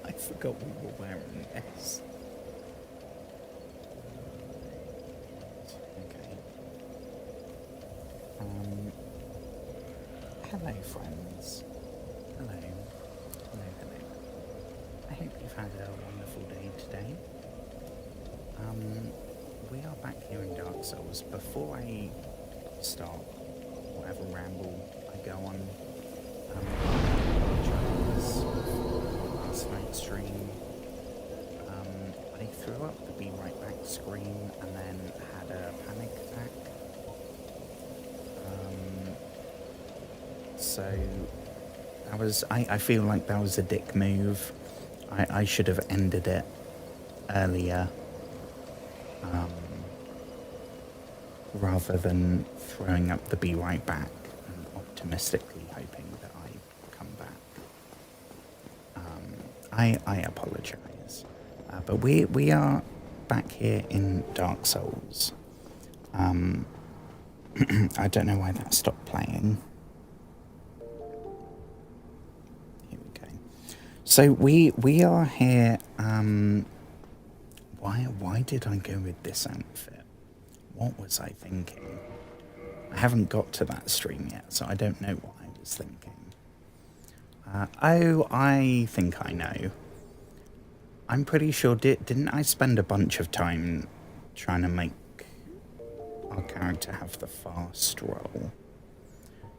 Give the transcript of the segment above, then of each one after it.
I forgot we were wearing this. Okay. Hello, friends. Hello. Hello, hello. I hope you've had a wonderful day today. We are back here in Dark Souls. Before I start whatever ramble I go on, last night's stream, I threw up the Be Right Back scream and then had a panic attack. So I feel like that was a dick move. I should have ended it earlier, rather than throwing up the Be Right Back and optimistically hoping that I come back. I apologise, but we are back here in Dark Souls. I don't know why that stopped playing. Here we go. So we are here. Why did I go with this outfit? What was I thinking? I haven't got to that stream yet, so I don't know what I was thinking. Oh, I think I know. I'm pretty sure, didn't I spend a bunch of time trying to make our character have the fast roll?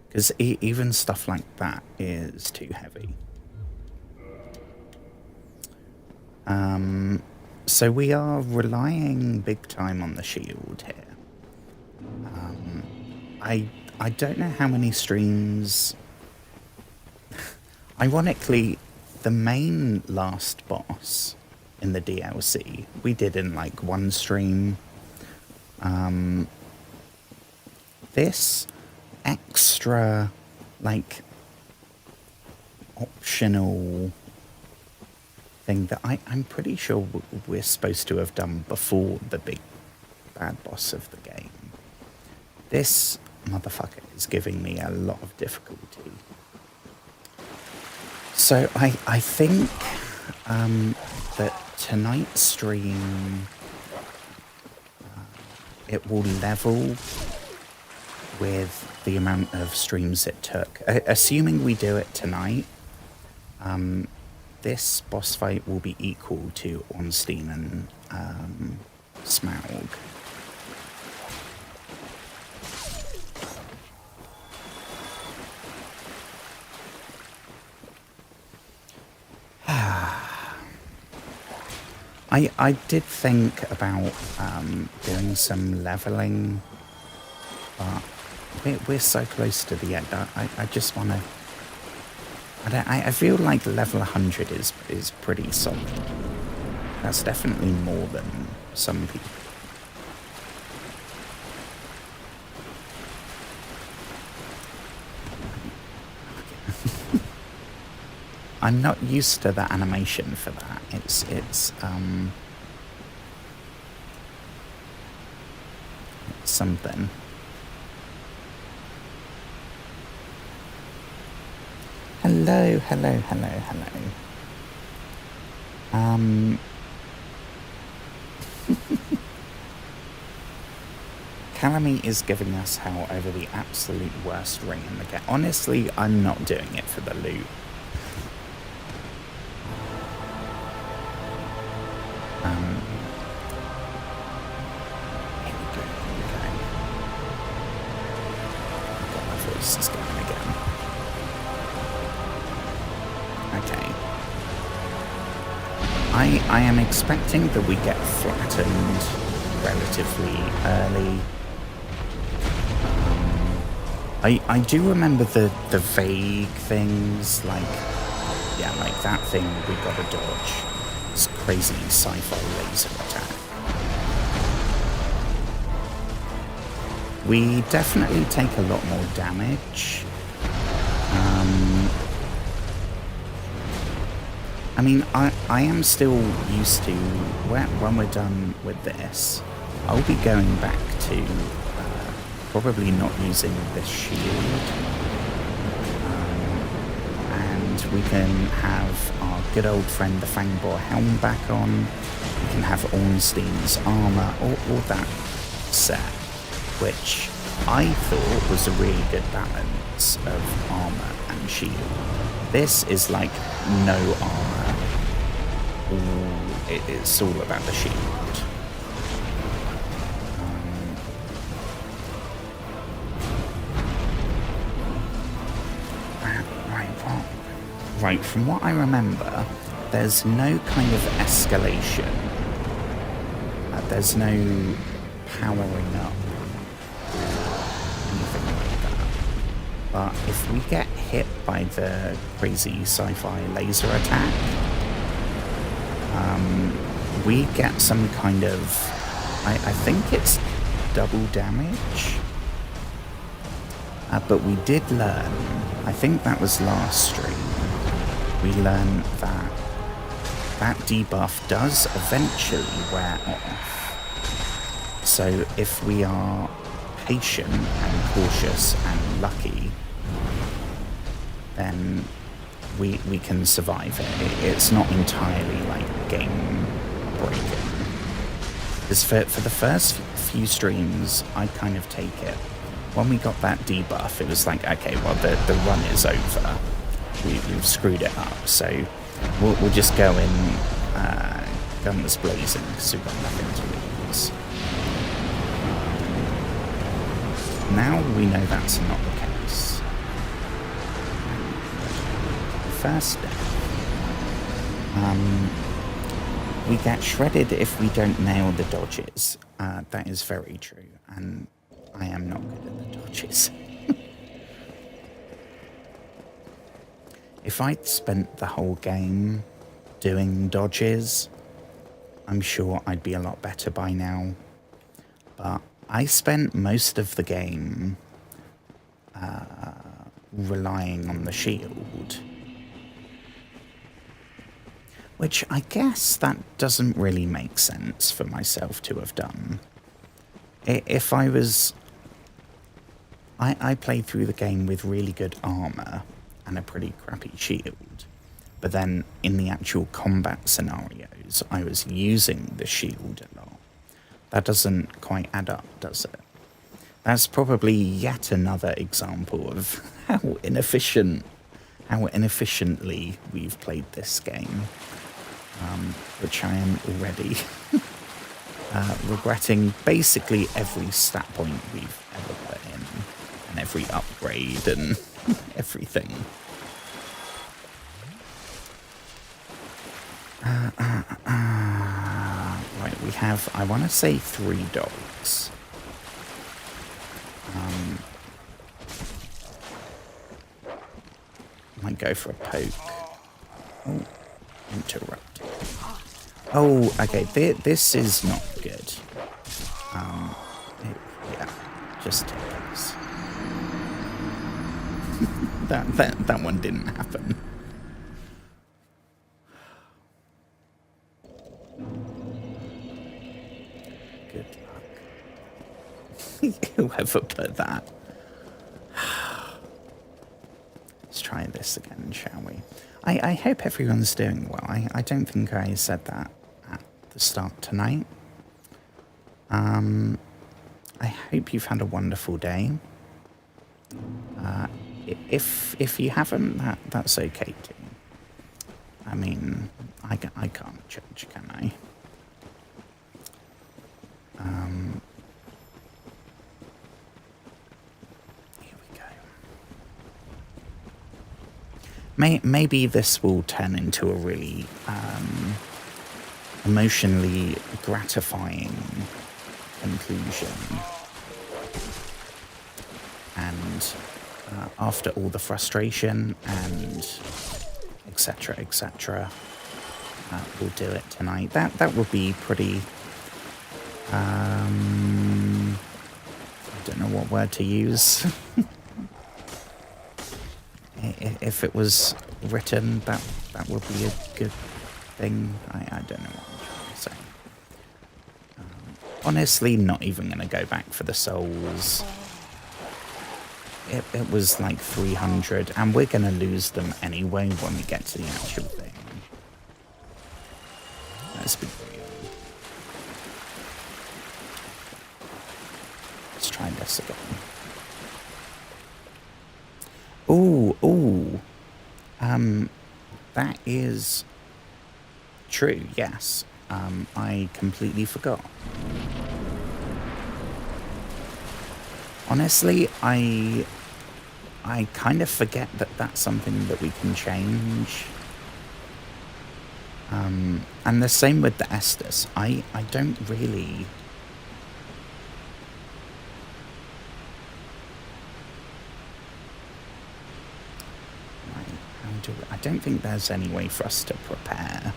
Because even stuff like that is too heavy. So we are relying big time on the shield here. I don't know how many streams. Ironically, the main last boss in the DLC we did in like one stream. This extra, like, optional thing that I'm pretty sure we're supposed to have done before the big bad boss of the game. This motherfucker is giving me a lot of difficulty. So I think that tonight's stream, it will level with the amount of streams it took. Assuming we do it tonight, this boss fight will be equal to Ornstein and Smaug. I did think about doing some leveling, but we're so close to the end. I just want to. I feel like level 100 is pretty solid. That's definitely more than some people. I'm not used to the animation for that. It's something. Hello. Calamy is giving us hell over the absolute worst ring in the game. Honestly, I'm not doing it for the loot. Here we go. I've got my voices going again. Okay. I am expecting that we get flattened relatively early. I do remember the vague things, like, yeah, like that thing we gotta dodge. This crazy sci-fi laser attack. We definitely take a lot more damage. I mean, I am still used to, when we're done with this, I'll be going back to probably not using this shield. And and we can have our good old friend the Fangbor helm back on. We can have Ornstein's armour, all that set, which I thought was a really good balance of armour and shield. This is like no armour. It's all about the shield. Right, from what I remember, there's no kind of escalation. There's no powering up or anything like that. But if we get hit by the crazy sci-fi laser attack, we get some kind of... I think it's double damage. But we did learn, I think that was last stream, we learned that that debuff does eventually wear off. So if we are patient and cautious and lucky, then we can survive it. It's not entirely like game breaking. Because for the first few streams, I kind of take it. When we got that debuff, it was like, okay, well, the run is over. We've screwed it up, so we'll just go in guns blazing because we've got nothing to lose. Now we know that's not the case. First death. We get shredded if we don't nail the dodges. That is very true, and I am not good at the dodges. If I'd spent the whole game doing dodges, I'm sure I'd be a lot better by now. But I spent most of the game relying on the shield. Which I guess that doesn't really make sense for myself to have done. If I was... I played through the game with really good armour and a pretty crappy shield, but then in the actual combat scenarios I was using the shield a lot. That doesn't quite add up, does it? That's probably yet another example of how inefficiently we've played this game, which I am already regretting basically every stat point we've ever put in, and every upgrade and everything. Right, we have, I want to say 3 dogs. Might go for a poke. Oh, interrupted. Oh, okay, this is not good. Yeah, just take this. that one didn't happen. Good luck. Whoever put that. Let's try this again, shall we? I hope everyone's doing well. I don't think I said that at the start tonight. I hope you've had a wonderful day. If you haven't, that's okay too. I mean, I can't judge, can I? Here we go. Maybe this will turn into a really emotionally gratifying conclusion. And after all the frustration and etc., etc., we'll do it tonight. That would be pretty... I don't know what word to use. If it was written, that would be a good thing. I don't know what I'm trying to say. Honestly, not even going to go back for the souls. it was like 300, and we're going to lose them anyway when we get to the actual thing. Let's be real. Let's try this again. Ooh. That is true, yes. I completely forgot. Honestly, I kind of forget that that's something that we can change. And the same with the Estus. I don't really... I don't think there's any way for us to prepare.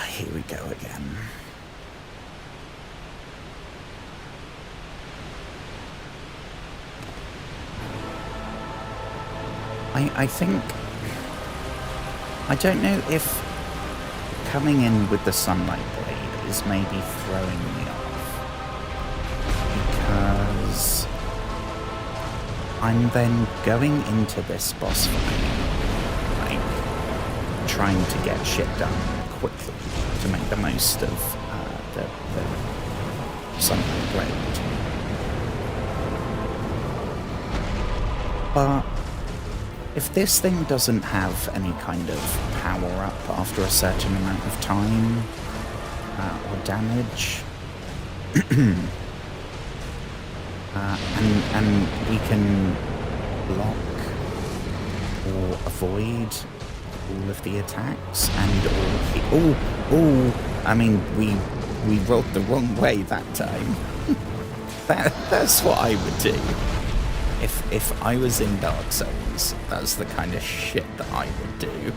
Here we go again. I think... I don't know if coming in with the Sunlight Blade is maybe throwing me off. Because... I'm then going into this boss fight, like, trying to get shit done quickly to make the most of the Sunlight Blade. But if this thing doesn't have any kind of power-up after a certain amount of time, or damage, and we can block or avoid all of the attacks and all I mean, we rolled the wrong way that time. That's what I would do. If I was in Dark Souls, that's the kind of shit that I would do.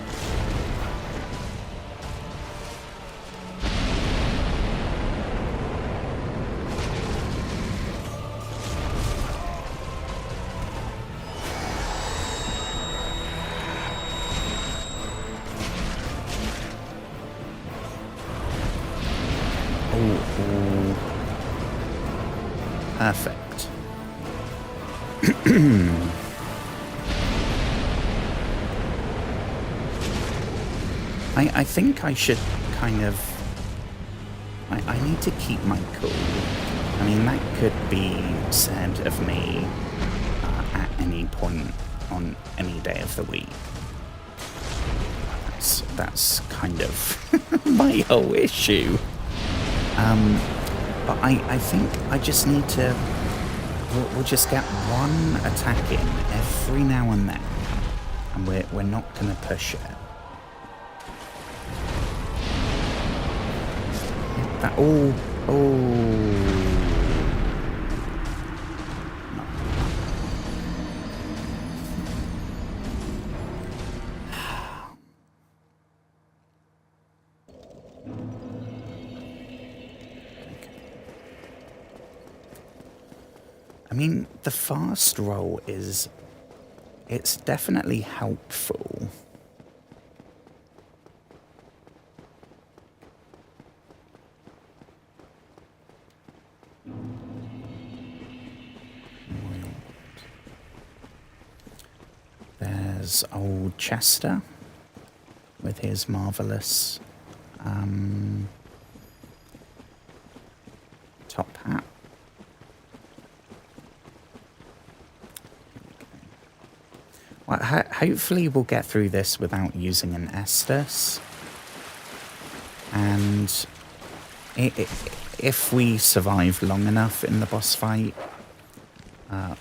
Perfect. I think I should kind of... I need to keep my cool. I mean, that could be said of me at any point on any day of the week. That's kind of my whole issue. But I think I just need to... We'll just get one attack in every now and then. And we're not going to push it. That... Oh... I mean, the fast roll is... It's definitely helpful. There's old Chester with his marvellous top hat. Well, hopefully we'll get through this without using an Estus. And if we survive long enough in the boss fight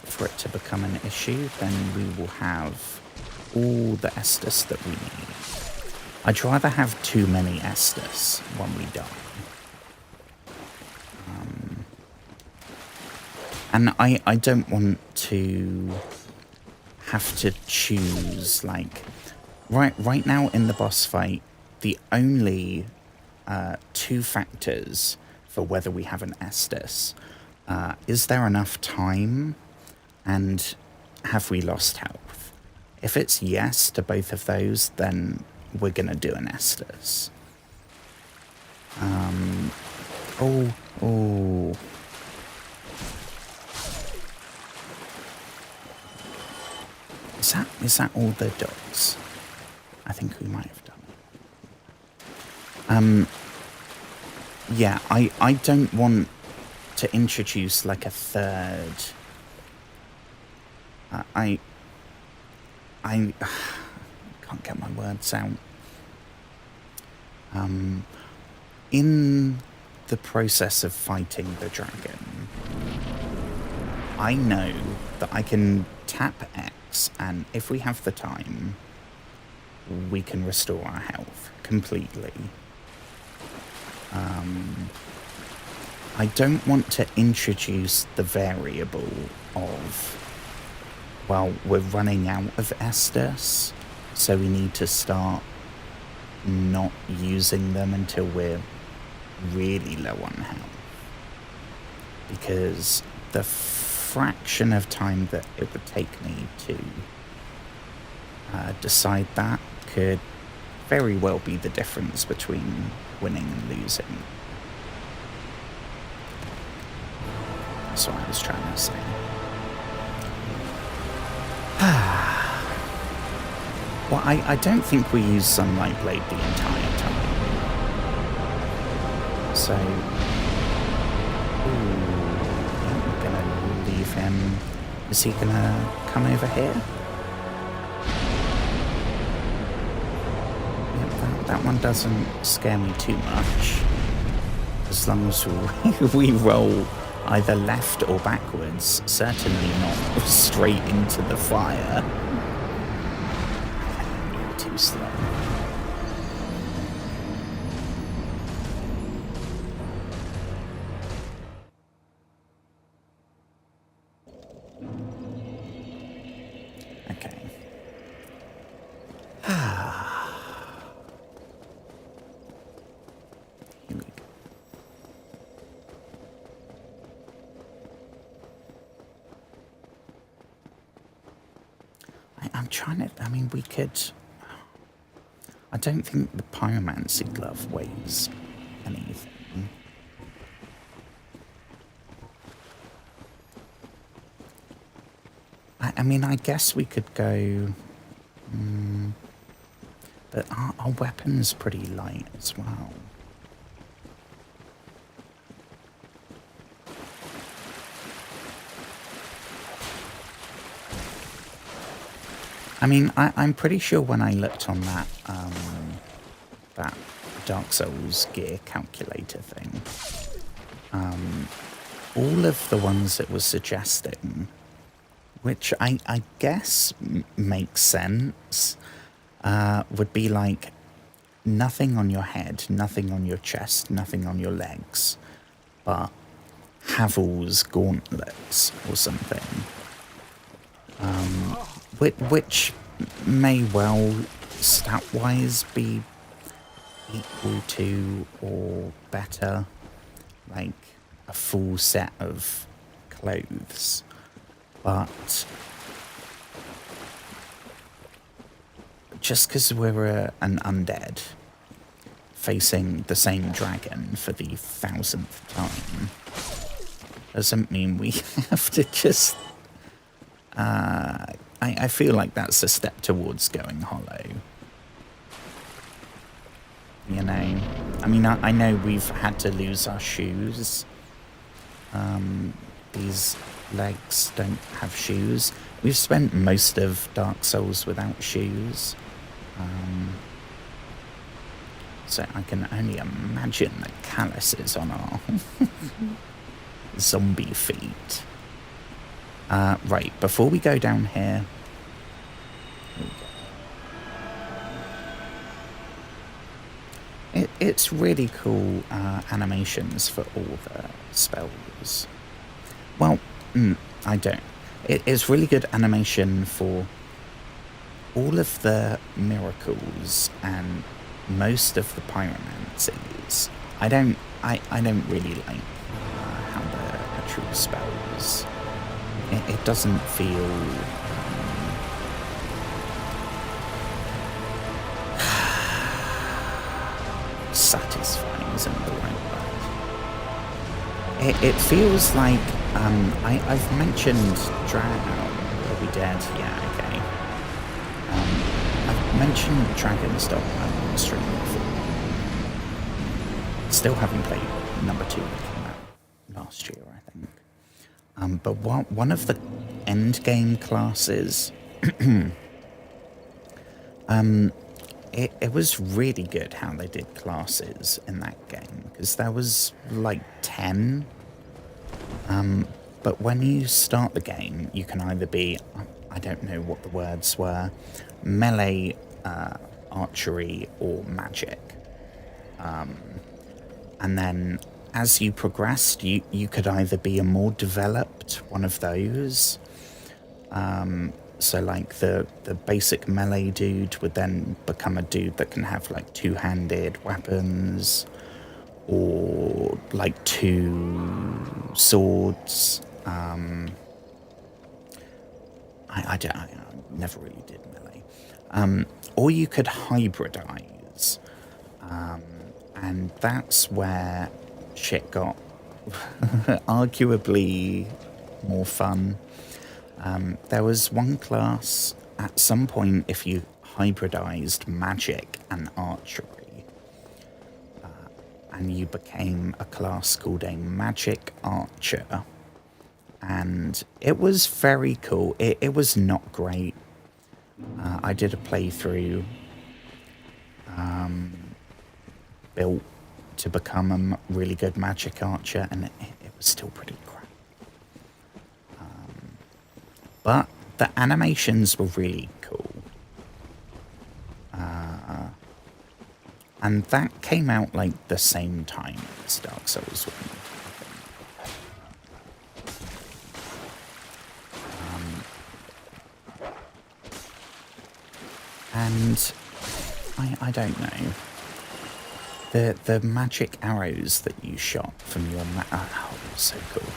for it to become an issue, then we will have all the Estus that we need. I'd rather have too many Estus when we die. And I don't want to have to choose, like... Right now in the boss fight, the only two factors for whether we have an Estus, is there enough time and have we lost health? If it's yes to both of those, then we're gonna do an Estus. Oh. Is that all the dogs? I think we might have done it. Yeah, I don't want to introduce like a third. I can't get my words out. In the process of fighting the dragon, I know that I can tap X, and if we have the time, we can restore our health completely. I don't want to introduce the variable of, well, we're running out of Estus, so we need to start not using them until we're really low on health. Because the fraction of time that it would take me to decide that could very well be the difference between winning and losing. That's what I was trying to say. Well, I don't think we used Sunlight Blade the entire time. So, yeah, we're gonna leave him. Is he gonna come over here? Yeah, that one doesn't scare me too much. As long as we roll either left or backwards, certainly not straight into the fire. Too slow. Okay. Here we go. I'm trying to, I mean, we could, I don't think the pyromancy glove weighs anything. I mean, I guess we could go, but our weapon's pretty light as well. I mean, I'm pretty sure when I looked on that that Dark Souls gear calculator thing, all of the ones it was suggesting, which I guess makes sense, would be like nothing on your head, nothing on your chest, nothing on your legs, but Havel's gauntlets or something. Which may well, stat-wise, be equal to or better, like a full set of clothes. But just because we're an undead facing the same dragon for the 1000th time doesn't mean we have to just... I feel like that's a step towards going hollow. You know? I mean, I know we've had to lose our shoes. These legs don't have shoes. We've spent most of Dark Souls without shoes. So I can only imagine the calluses on our zombie feet. Right, before we go down here we go. It's really cool animations for all the spells. Well, I don't. It's really good animation for all of the miracles and most of the pyromancies. I don't really like how the actual spells. It doesn't feel satisfying isn't the right word. It feels like I've mentioned Drow. Are we dead? Yeah, okay. mentioned Dragon's Dogma on the stream before. Still haven't played number 2 that came out last year, I think. But one of the end game classes, it was really good how they did classes in that game, because there was like 10. But when you start the game, you can either be, I don't know what the words were, melee, archery, or magic. And then as you progressed, you could either be a more developed one of those. So like the basic melee dude would then become a dude that can have like two-handed weapons, or like 2 swords. I never really did melee. Or you could hybridize. And that's where shit got arguably more fun. There was one class at some point, if you hybridized magic and archery, and you became a class called a magic archer, and it was very cool. It was not great. I did a playthrough built to become a really good magic archer, and it was still pretty crap. But the animations were really cool. And that came out like the same time as Dark Souls 1. And I don't know. The magic arrows that you shot from your oh, it was so cool.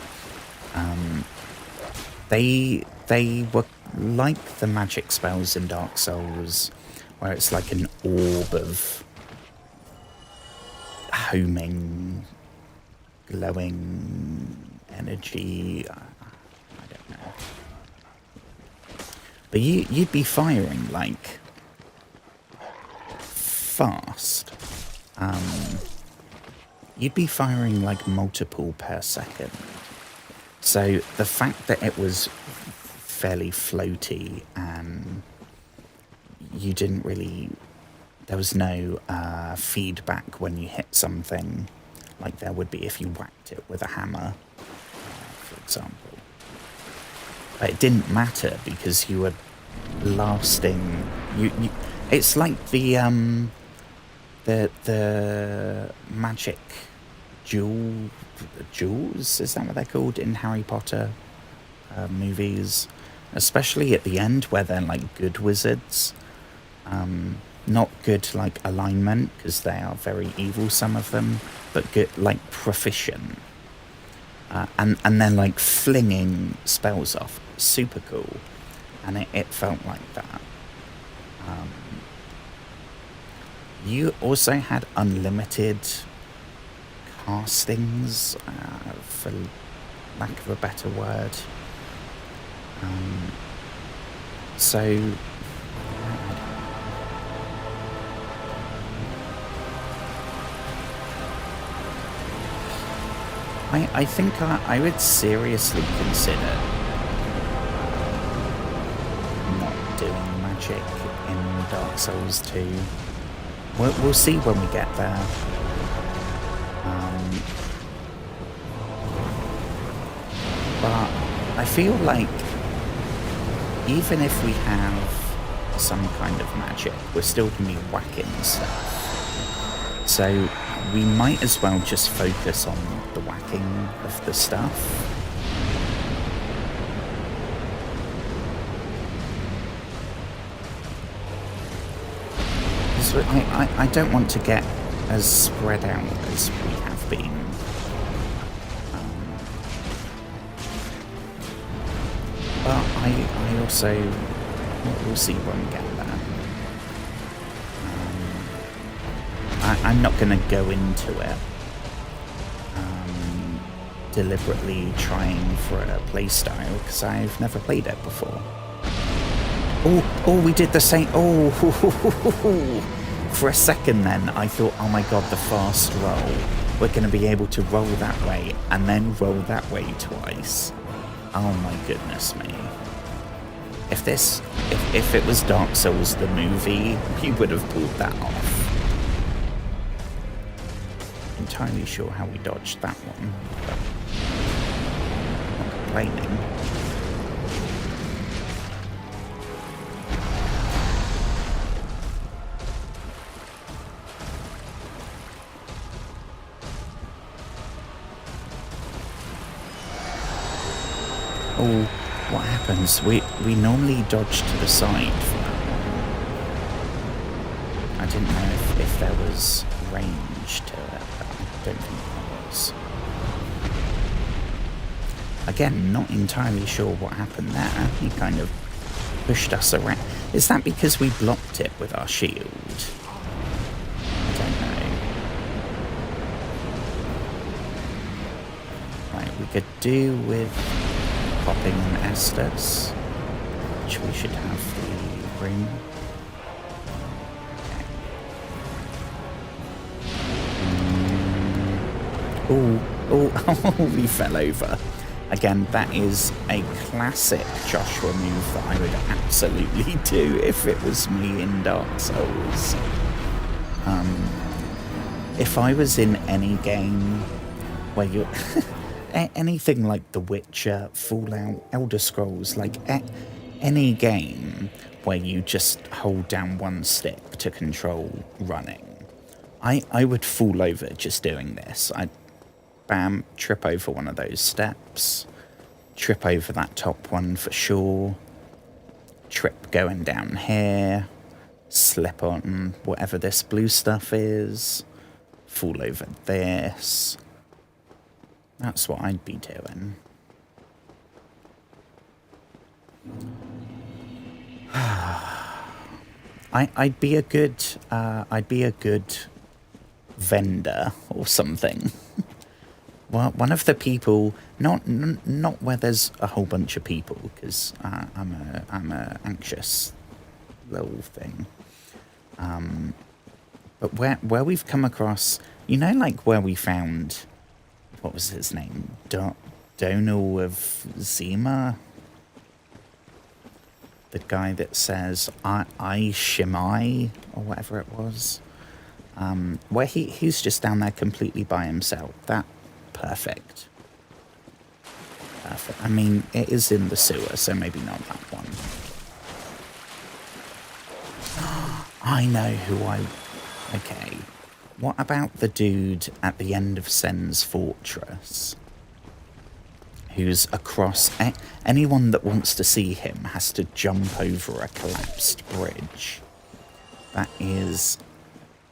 They were like the magic spells in Dark Souls, where it's like an orb of homing, glowing energy. I don't know. But you'd be firing like fast. You'd be firing like multiple per second. So the fact that it was fairly floaty and you didn't really, there was no feedback when you hit something like there would be if you whacked it with a hammer, for example. But it didn't matter because you were blasting. It's like the magic jewels, is that what they're called in Harry Potter movies? Especially at the end where they're like good wizards. Not good like alignment, because they are very evil, some of them, but good like proficient. And then like flinging spells off. Super cool. And it felt like that. You also had unlimited castings, for lack of a better word. So I think I would seriously consider not doing magic in Dark Souls 2. We'll see when we get there. But I feel like even if we have some kind of magic, we're still going to be whacking stuff. So we might as well just focus on the whacking of the stuff. So I don't want to get as spread out as we have been. But I also, we'll see when we get there. I'm not going to go into it deliberately trying for a playstyle, because I've never played it before. Oh, we did the same. Oh, for a second then, I thought, oh my god, the fast roll. We're going to be able to roll that way and then roll that way twice. Oh my goodness me. If it was Dark Souls the movie, we would have pulled that off. Entirely sure how we dodged that one, but not complaining. Oh, what happens? We normally dodge to the side for that one. I didn't know if there was range to it, but I don't think there was. Again, not entirely sure what happened there. He kind of pushed us around. Is that because we blocked it with our shield? I don't know. Right, we could do with popping an Estus, which we should have the room. Okay. Oh, we fell over. Again, that is a classic Joshua move that I would absolutely do if it was me in Dark Souls. If I was in any game where you're... anything like The Witcher, Fallout, Elder Scrolls, like any game where you just hold down one stick to control running, I would fall over just doing this. I'd bam, trip over one of those steps, trip over that top one for sure, trip going down here, slip on whatever this blue stuff is, fall over this. That's what I'd be doing. I'd be a good vendor or something. Well, one of the people, not where there's a whole bunch of people, because I'm a anxious little thing. But where we've come across, you know, like where we found. What was his name? Donal of Zima? The guy that says, I Shimai, or whatever it was. Where he's just down there completely by himself. That, perfect. Perfect. I mean, it is in the sewer, so maybe not that one. I know who okay. What about the dude at the end of Sen's fortress? Who's across... anyone that wants to see him has to jump over a collapsed bridge. That is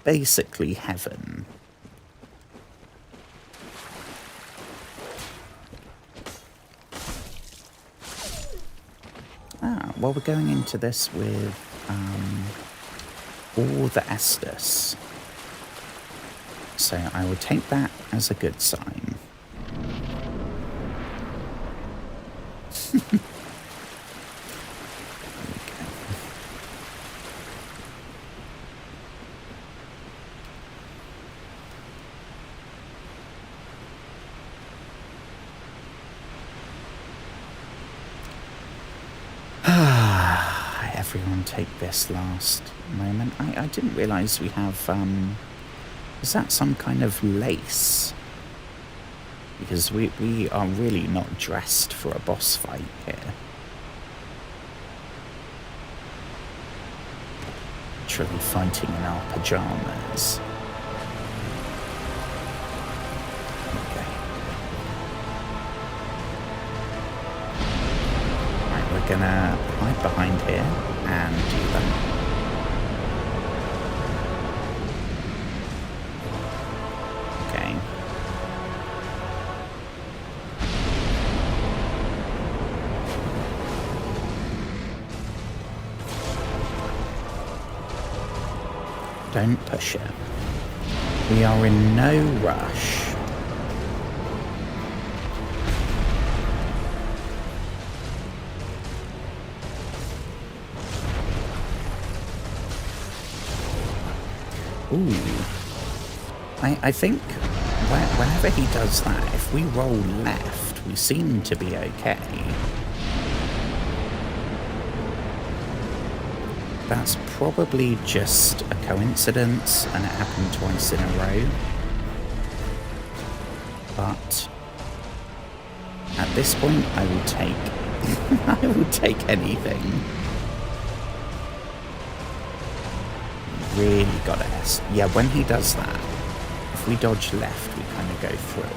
basically heaven. Well, we're going into this with all the Estus. So I would take that as a good sign. Everyone take this last moment. I didn't realise we have... is that some kind of lace? Because we are really not dressed for a boss fight here. Literally fighting in our pyjamas. Okay. Right, we're gonna hide behind here and do that. Okay. Don't push it. We are in no rush. Ooh. I think whenever he does that, if we roll left, we seem to be okay. That's probably just a coincidence, and it happened twice in a row. But at this point, I will take I will take anything. Really gotta S. Yeah, when he does that, if we dodge left, we kind of go through it.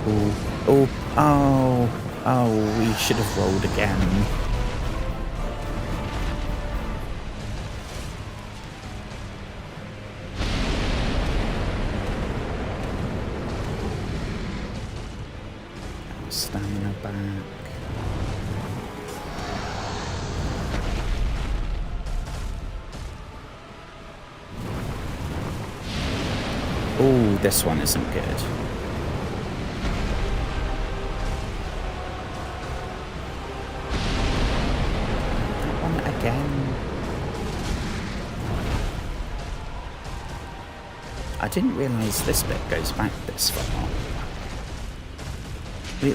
Ooh, oh, we should have rolled again. Stamina back. Oh, this one isn't good. That one again. I didn't realise this bit goes back this far.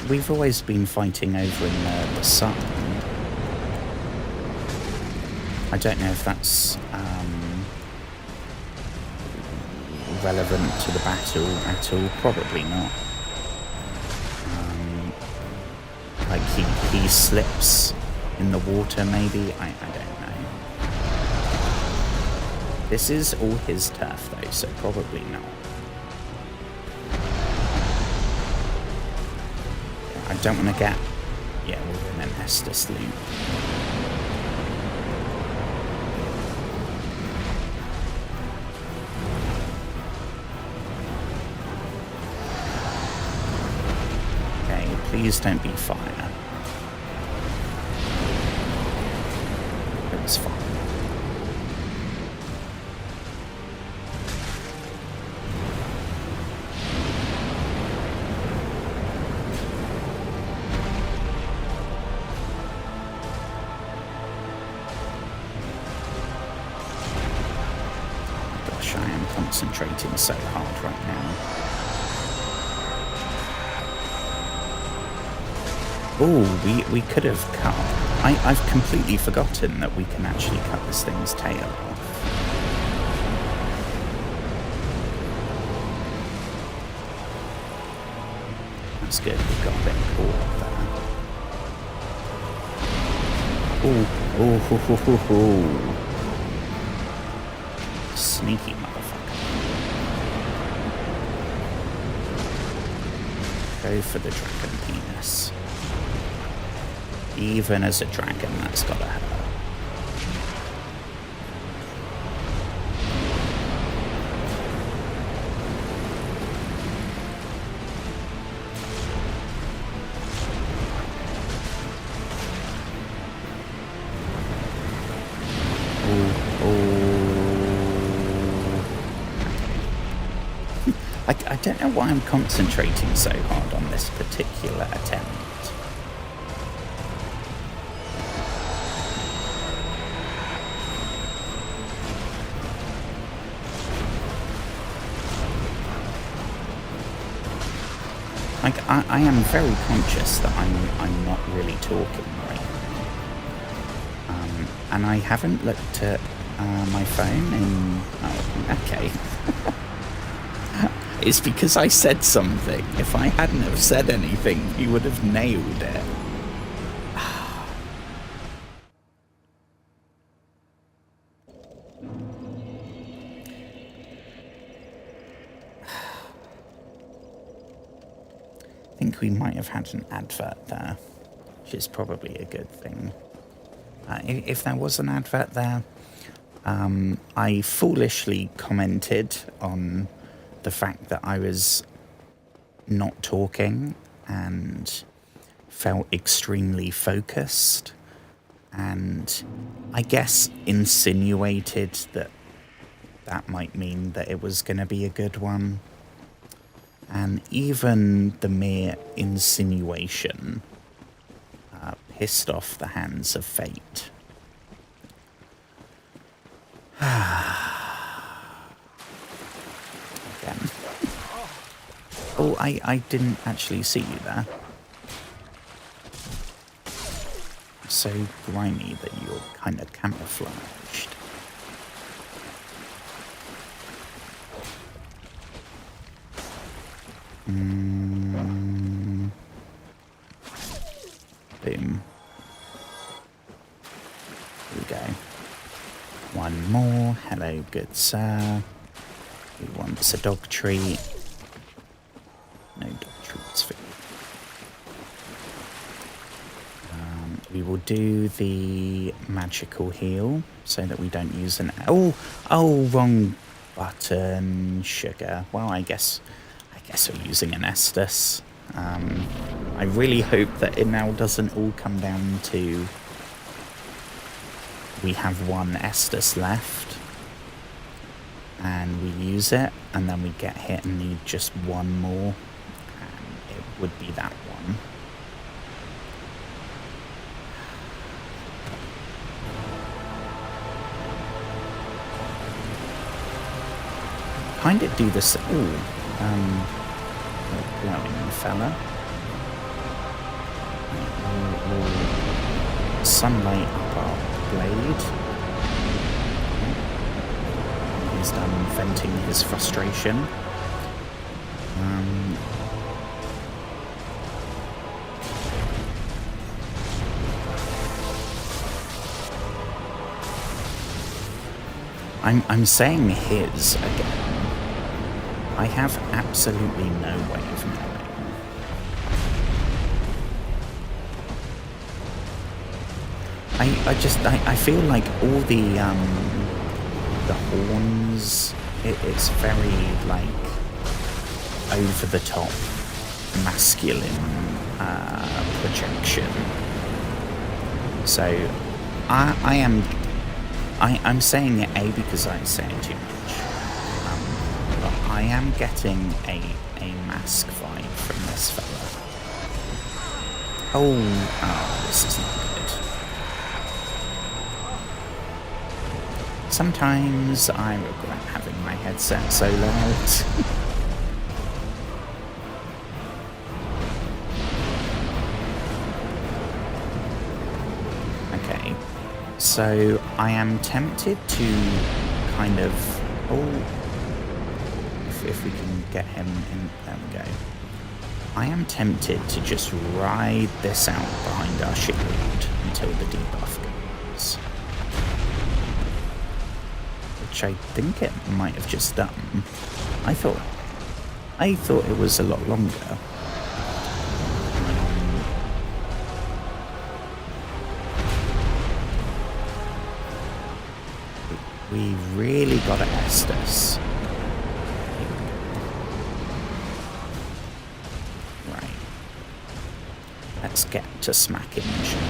We've always been fighting over in the sun. I don't know if that's relevant to the battle at all. Probably not. Like he slips in the water, maybe. I don't know. This is all his turf, though, so probably not. I don't want to get... Yeah, we're in an Estus loop. Okay, please don't be fire. It's fine. Concentrating so hard right now. Oh, we could have cut. I've completely forgotten that we can actually cut this thing's tail off. That's good. We've got a bit caught there. Oh. Sneaky motherfucker. Go for the dragon penis. Even as a dragon, that's gotta hurt. I don't know why I'm concentrating so hard on this particular attempt. Like, I am very conscious that I'm not really talking right now. And I haven't looked at my phone in... Oh, okay. It's because I said something. If I hadn't have said anything, you would have nailed it. I think we might have had an advert there, which is probably a good thing. If there was an advert there, I foolishly commented on the fact that I was not talking and felt extremely focused, and I guess insinuated that that might mean that it was going to be a good one. And even the mere insinuation pissed off the hands of fate. Again. Oh, I didn't actually see you there. So grimy that you're kind of camouflaged. Boom. Here we go. One more. Hello, good sir. Who wants a dog treat? No dog treats for you. We will do the magical heal so that we don't use an... Oh, wrong button. Sugar. Well, I guess we're using an Estus. I really hope that it now doesn't all come down to we have one Estus left and we use it and then we get hit and need just one more, and it would be that one. Kind of do this. Glowing fella. Sunlight up our blade. He's done venting his frustration. I'm saying his again. I have absolutely no way of knowing. I feel like all the horns, it's very like over the top masculine projection. So I'm saying it A because I'm saying too much. But I am getting a mask vibe from this fella. Oh, this is not good. Sometimes I regret having my headset so loud. Okay, so I am tempted to kind of... Oh, if we can get him in... There we go. I am tempted to just ride this out behind our shield until the debuff goes. Which I think it might have just done. I thought it was a lot longer. We really gotta Estus. Right. Let's get to smacking, shall we?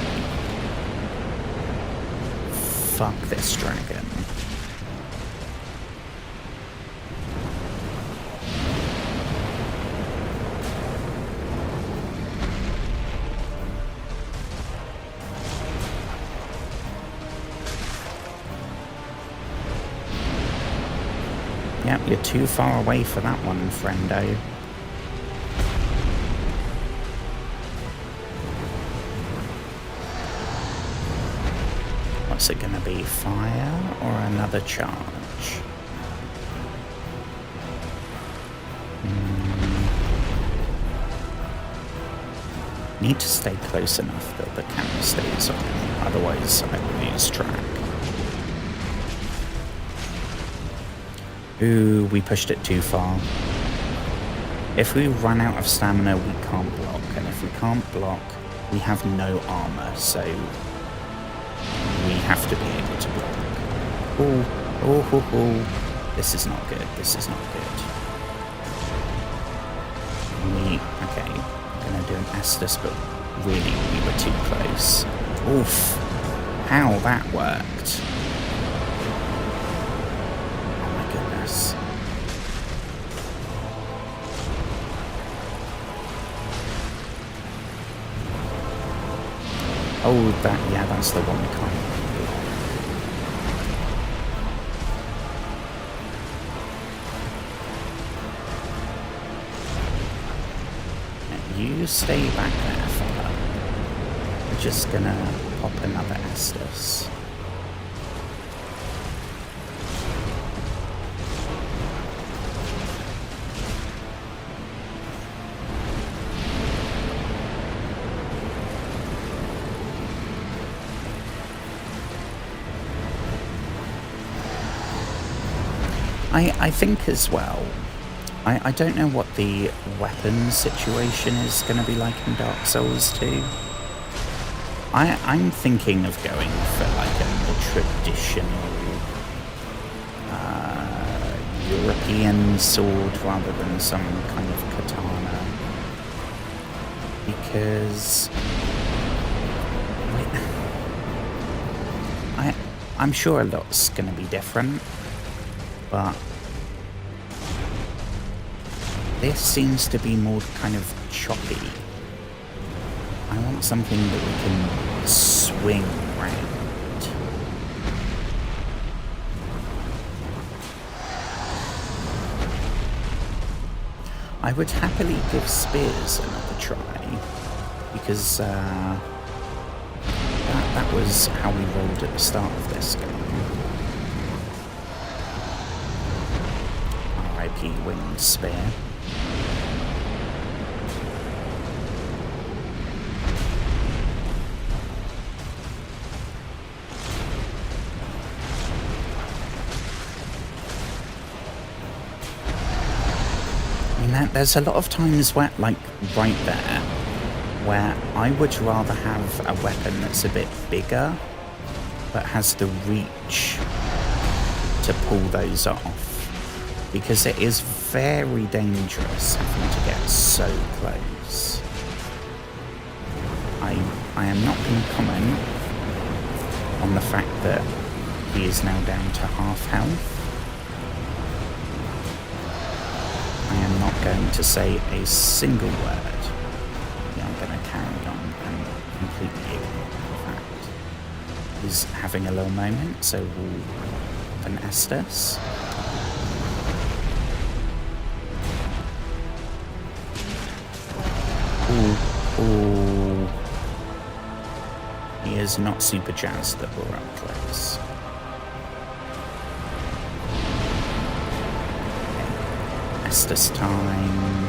Fuck this dragon. Yep, you're too far away for that one, friendo. What's it gonna be? Fire or another charge? Need to stay close enough that the camera stays on, otherwise I will lose track. Ooh, we pushed it too far. If we run out of stamina, we can't block. And if we can't block, we have no armor, so we have to be able to block. Oh. This is not good. This is not good. Okay, I'm gonna do an Estus, but really we were too close. Oof. How that worked. Oh, that's the one we can't you stay back there, fella. We're just gonna pop another Estus. I think as well, I don't know what the weapon situation is going to be like in Dark Souls 2. I'm thinking of going for like a more traditional European sword rather than some kind of katana. Because I'm sure a lot's going to be different, but this seems to be more kind of choppy. I want something that we can swing around. I would happily give spears another try, because that was how we rolled at the start of this game. R.I.P. winged spear. There's a lot of times where, like, right there, where I would rather have a weapon that's a bit bigger, but has the reach to pull those off, because it is very dangerous having to get so close. I am not going to comment on the fact that he is now down to half health. I am not going to say a single word. Yeah, I'm going to carry on and completely ignore the fact. He's having a little moment, so we'll have an Estus. Ooh. He is not super jazzed that we're up close. Estus time.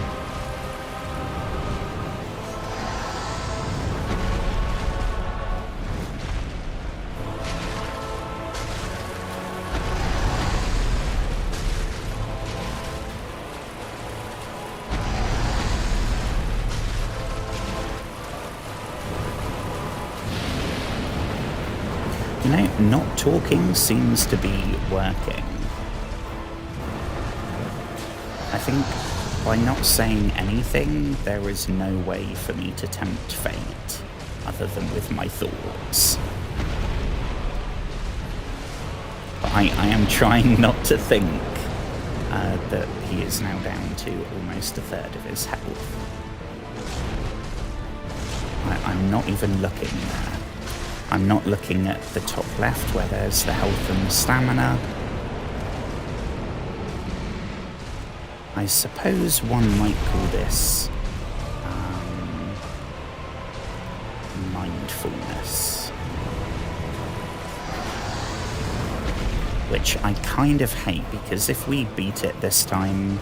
You know, not talking seems to be working. I think by not saying anything, there is no way for me to tempt fate, other than with my thoughts. But I am trying not to think that he is now down to almost a third of his health. I'm not even looking there. I'm not looking at the top left where there's the health and the stamina. I suppose one might call this mindfulness, which I kind of hate, because if we beat it this time,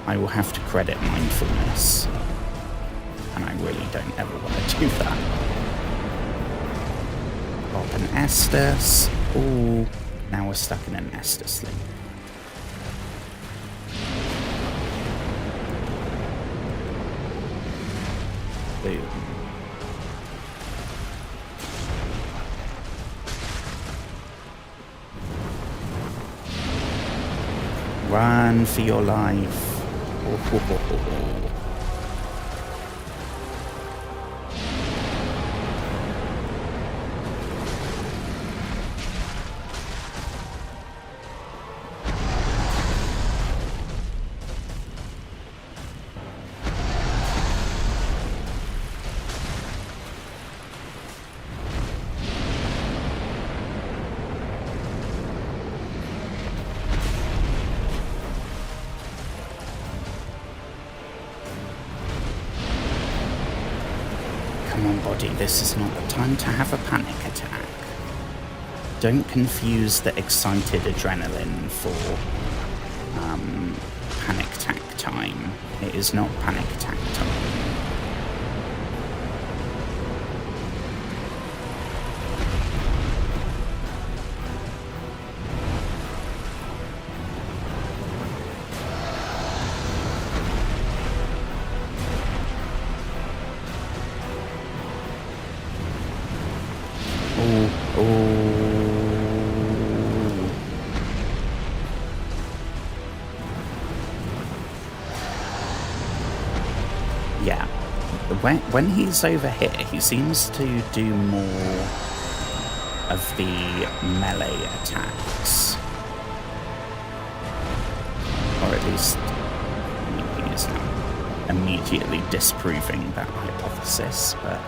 I will have to credit mindfulness, and I really don't ever want to do that. Pop an Estus. Ooh, now we're stuck in an Estus loop. Boom. Run for your life. Oh. Come on, body, this is not the time to have a panic attack. Don't confuse the excited adrenaline for panic attack time. It is not panic attack time. Yeah, when he's over here, he seems to do more of the melee attacks. Or at least he is not immediately disproving that hypothesis, but...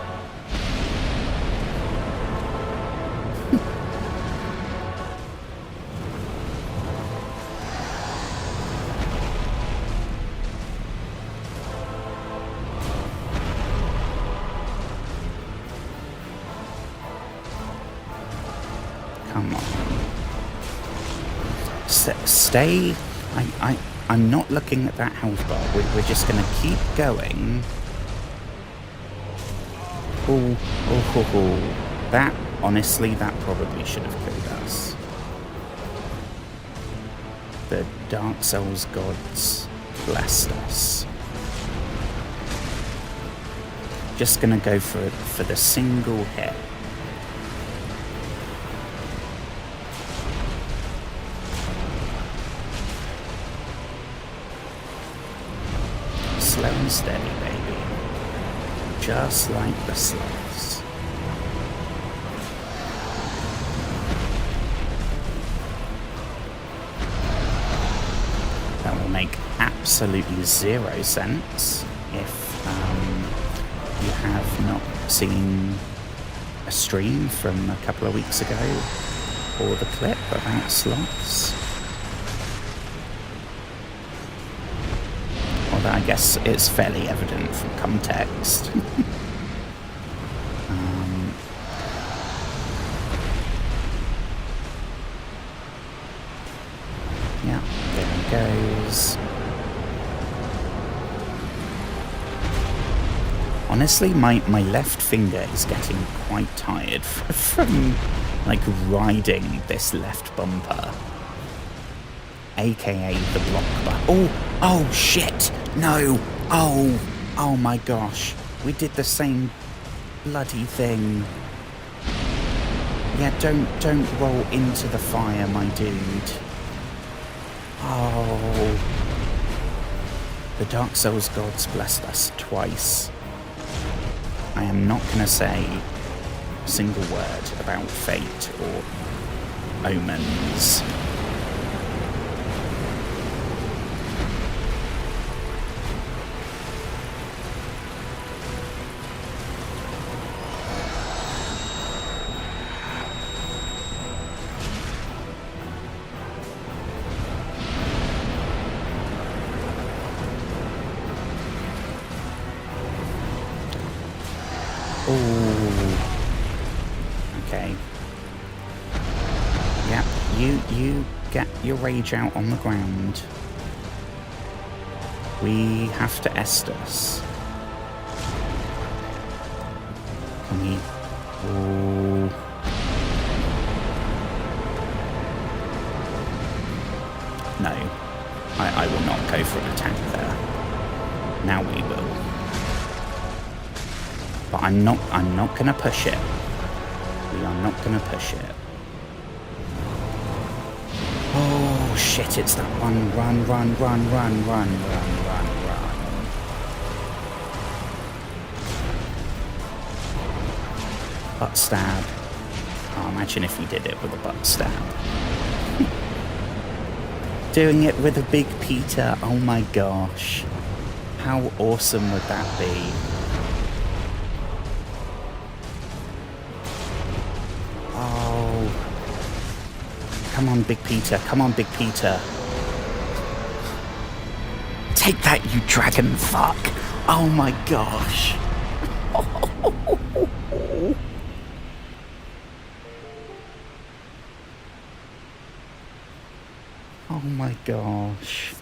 Come on. Stay. I'm not looking at that health bar. We're just going to keep going. Oh. That, honestly, that probably should have killed us. The Dark Souls gods blessed us. Just going to go for the single hit. Slow and steady, baby. Just like the sloths. That will make absolutely zero sense if you have not seen a stream from a couple of weeks ago or the clip about sloths. I guess it's fairly evident from context. Yeah, there he goes. Honestly, my left finger is getting quite tired from like riding this left bumper. AKA the block button. Oh shit! No! Oh my gosh. We did the same bloody thing. Yeah, don't roll into the fire, my dude. Oh. The Dark Souls gods blessed us twice. I am not gonna say a single word about fate or omens. Okay. Yep, you get your rage out on the ground. We have to Estus. Can we... Oh. No. I will not go for an attack there. Now we will. But I'm not gonna push it. We are not gonna push it. Oh shit, it's that one. Run. Butt stab. Oh, imagine if we did it with a butt stab. Doing it with a big Peter, oh my gosh. How awesome would that be? Come on, Big Peter. Come on, Big Peter. Take that, you dragon fuck. Oh my gosh. Ow! Oh my gosh.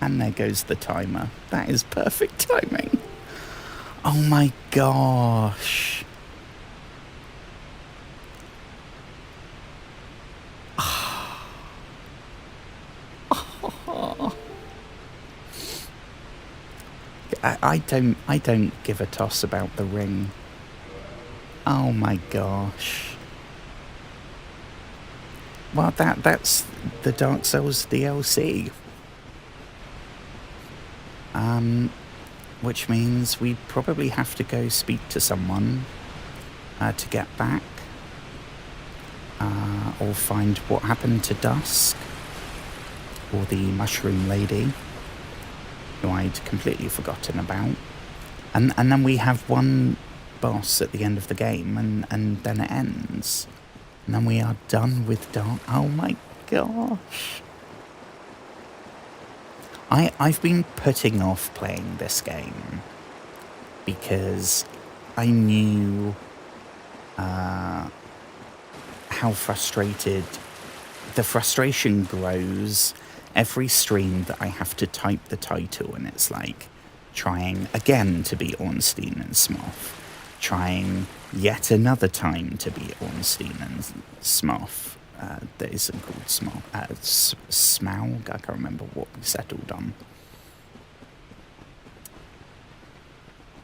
And there goes the timer. That is perfect timing. Oh my gosh. I don't give a toss about the ring. Oh my gosh. Well, that's the Dark Souls DLC. Which means we probably have to go speak to someone to get back. Or find what happened to Dusk. Or the Mushroom Lady, who I'd completely forgotten about. And then we have one boss at the end of the game, and then it ends. And then we are done with Dark... Oh my gosh. I've been putting off playing this game because I knew how frustrated... The frustration grows every stream that I have to type the title, and it's like trying again to be Ornstein and Smough, trying yet another time to be Ornstein and Smough. That isn't called Smough. Smaug. I can't remember what we settled on.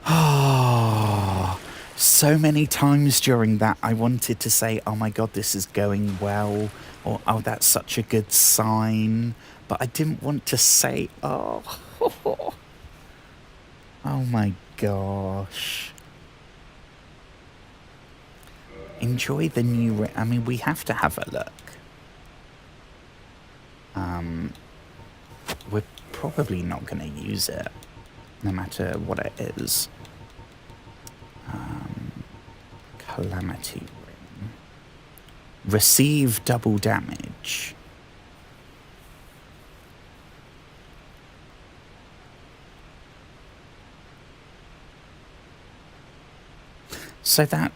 Oh, so many times during that I wanted to say, oh my god, this is going well, or oh, that's such a good sign, but I didn't want to say, oh. Oh my gosh. Enjoy the new... I mean, we have to have a look. We're probably not going to use it, no matter what it is. Calamity Ring. Receive double damage. So that...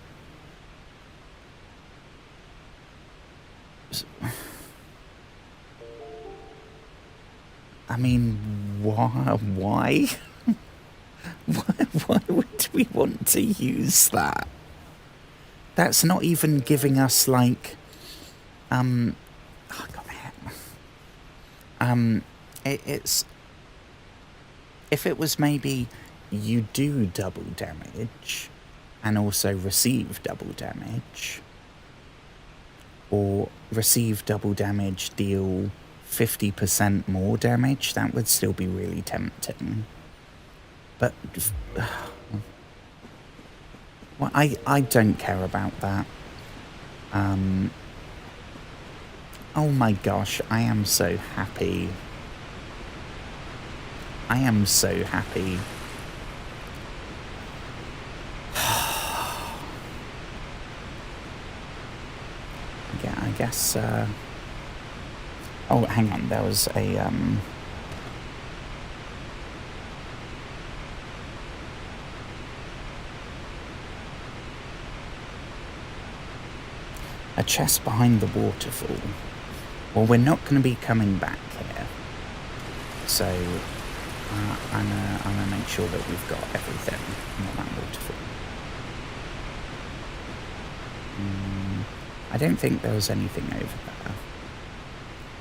I mean, why? Why would we want to use that? That's not even giving us, like, oh, God, it's... If it was maybe you do double damage and also receive double damage, or receive double damage, deal 50% more damage, that would still be really tempting. But well, I don't care about that. Oh my gosh, I am so happy. I am so happy. Yeah, I guess... Oh, hang on, there was a chest behind the waterfall. Well, we're not going to be coming back here, so I'm gonna make sure that we've got everything on that waterfall. I don't think there was anything over there.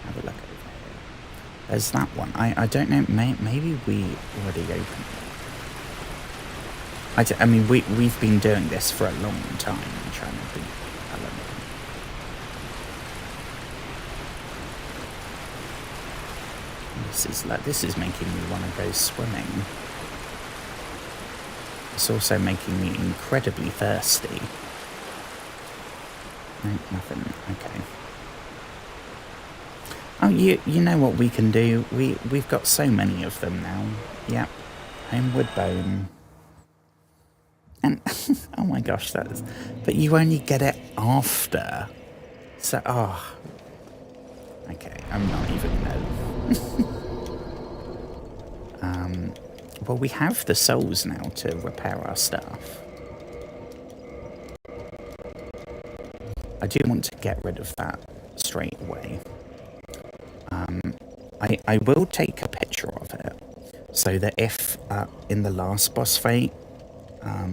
Have a look over here. There's that one. I don't know. Maybe we already opened it. I mean, we've been doing this for a long time, trying to beat Element. This is making me want to go swimming. It's also making me incredibly thirsty. No, nothing. Okay. Oh, you know what we can do? We've got so many of them now. Yep. Homeward Bone. And oh my gosh, that's... But you only get it after. So, oh. Okay, I'm not even gonna... well, we have the souls now to repair our stuff. I do want to get rid of that straight away. I will take a picture of it, so that if in the last boss fight, I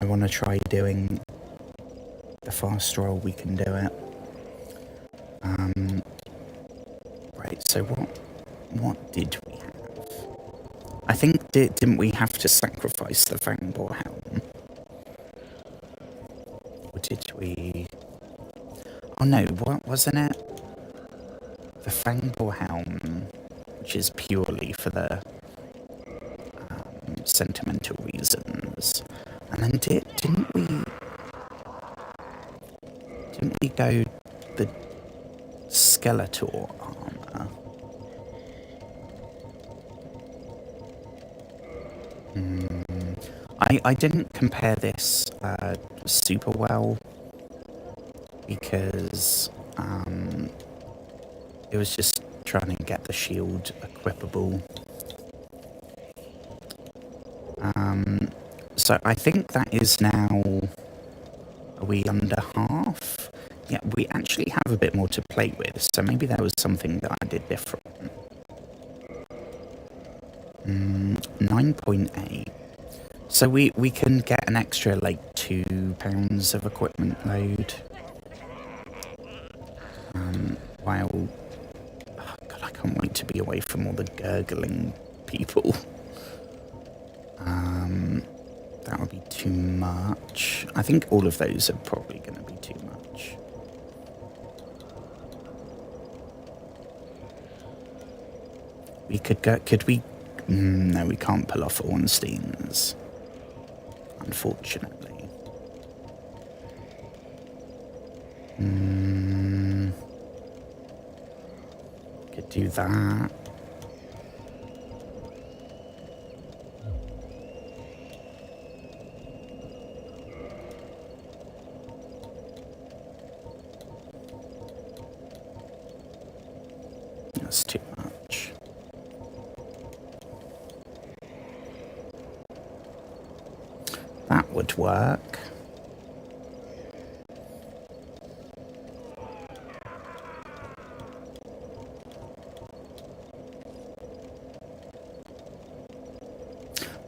want to try doing the fast roll, we can do it. Right, so what did we have? I think, didn't we have to sacrifice the Fangboar helm? Or did we... Oh no, what wasn't it? The Fangboar helm, which is purely for the sentimental reasons. And then didn't we go the Skeletor armor? I didn't compare this super well because it was just trying to get the shield equipable. So I think that is now, are we under half? Yeah, we actually have a bit more to play with, so maybe there was something that I did different. 9.8. So we can get an extra, like, £2 of equipment load. While... Oh God, I can't wait to be away from all the gurgling people. That would be too much. I think all of those are probably going to be too much. We could go... Could we... No, we can't pull off Ornstein's, unfortunately. Could do that. That's too much. That would work.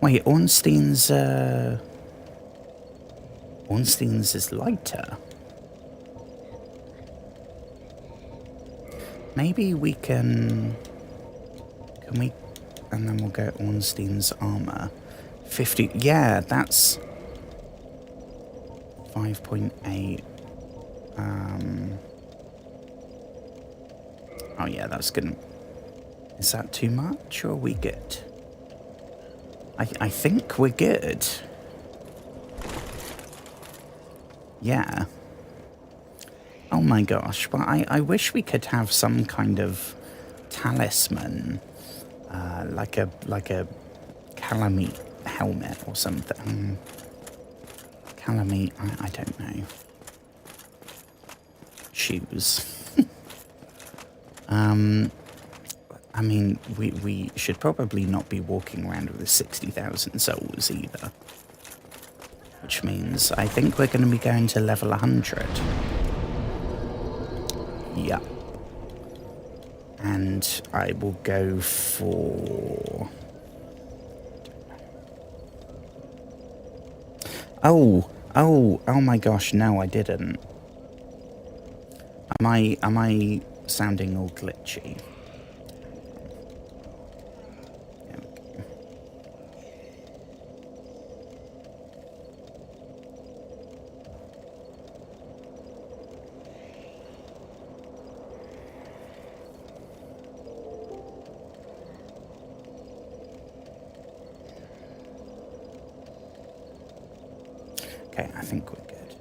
Wait, Ornstein's is lighter. Maybe we can we, and then we'll go Ornstein's armor. 50, yeah, that's 5.8. Oh yeah, that's gonna, is that too much, or are we good? I think we're good. Yeah. Oh my gosh, but I wish we could have some kind of talisman, like a Calamite helmet or something. Calamite, I don't know. Shoes. I mean, we should probably not be walking around with 60,000 souls either. Which means I think we're going to be going to level 100. Yeah. And I will go for... Oh my gosh, no, I didn't. Am I sounding all glitchy? Okay, I think we're good.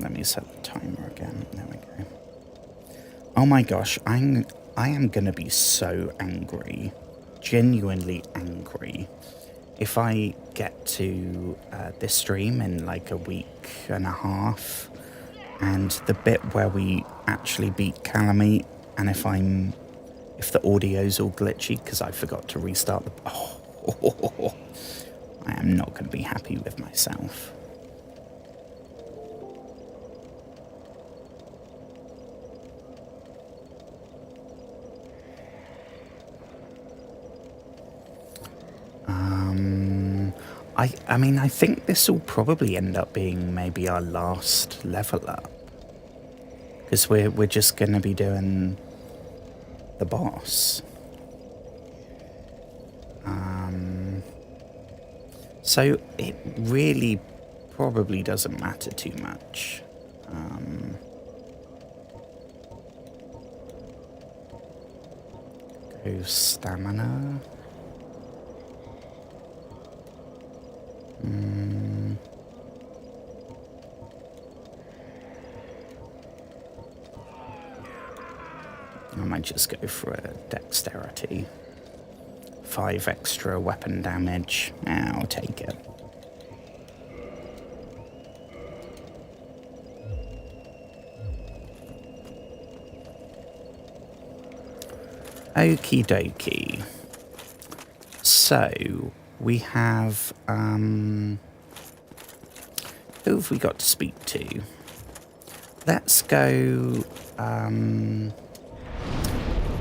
Let me set the timer again. There we go. Oh my gosh, I am gonna be so angry, genuinely angry, if I get to this stream in like a week and a half, and the bit where we actually beat Calamite, and if the audio's all glitchy because I forgot to restart the... I am not going to be happy with myself. I mean, I think this will probably end up being maybe our last level up. Because we're just going to be doing the boss. So it really probably doesn't matter too much. Go stamina. I might just go for a dexterity. 5 extra weapon damage. I'll take it. Okie dokie. So we have who have we got to speak to? Let's go.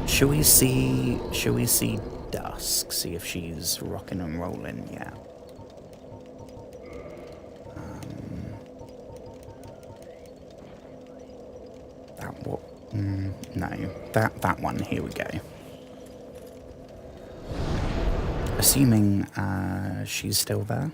Shall we see Dusk? See if she's rocking and rolling yet. That what? No, that one. Here we go. Assuming she's still there.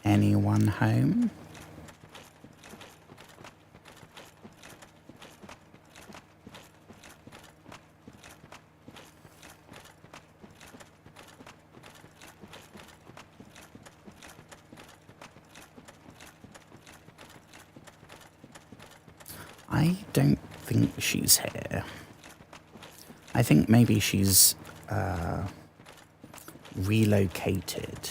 Anyone home? I don't think she's here. I think maybe she's relocated.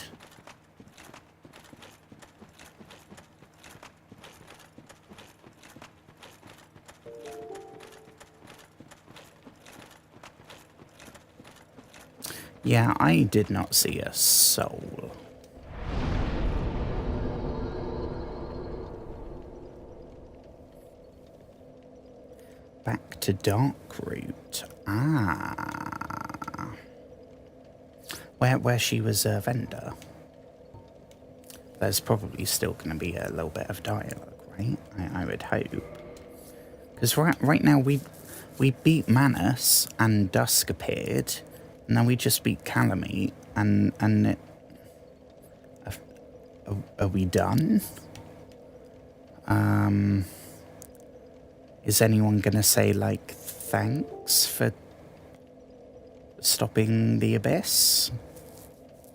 Yeah, I did not see a soul. Back to Darkroot. Ah. Where she was a vendor. There's probably still going to be a little bit of dialogue, right? I would hope. Because right now we beat Manus and Dusk appeared. And then we just beat Calamite and it, are we done? Is anyone gonna say like thanks for stopping the abyss?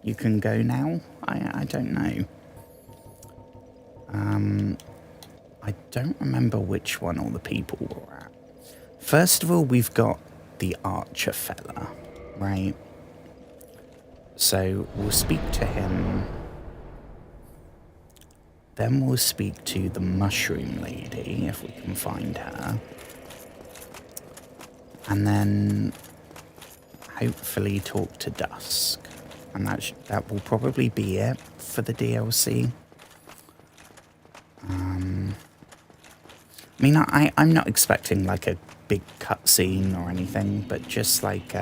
You can go now? I don't know. I don't remember which one all the people were at. First of all, we've got the archer fella, right? So we'll speak to him. Then we'll speak to the mushroom lady, if we can find her. And then hopefully talk to Dusk. And that will probably be it for the DLC. I mean, I'm not expecting like a big cutscene or anything, but just like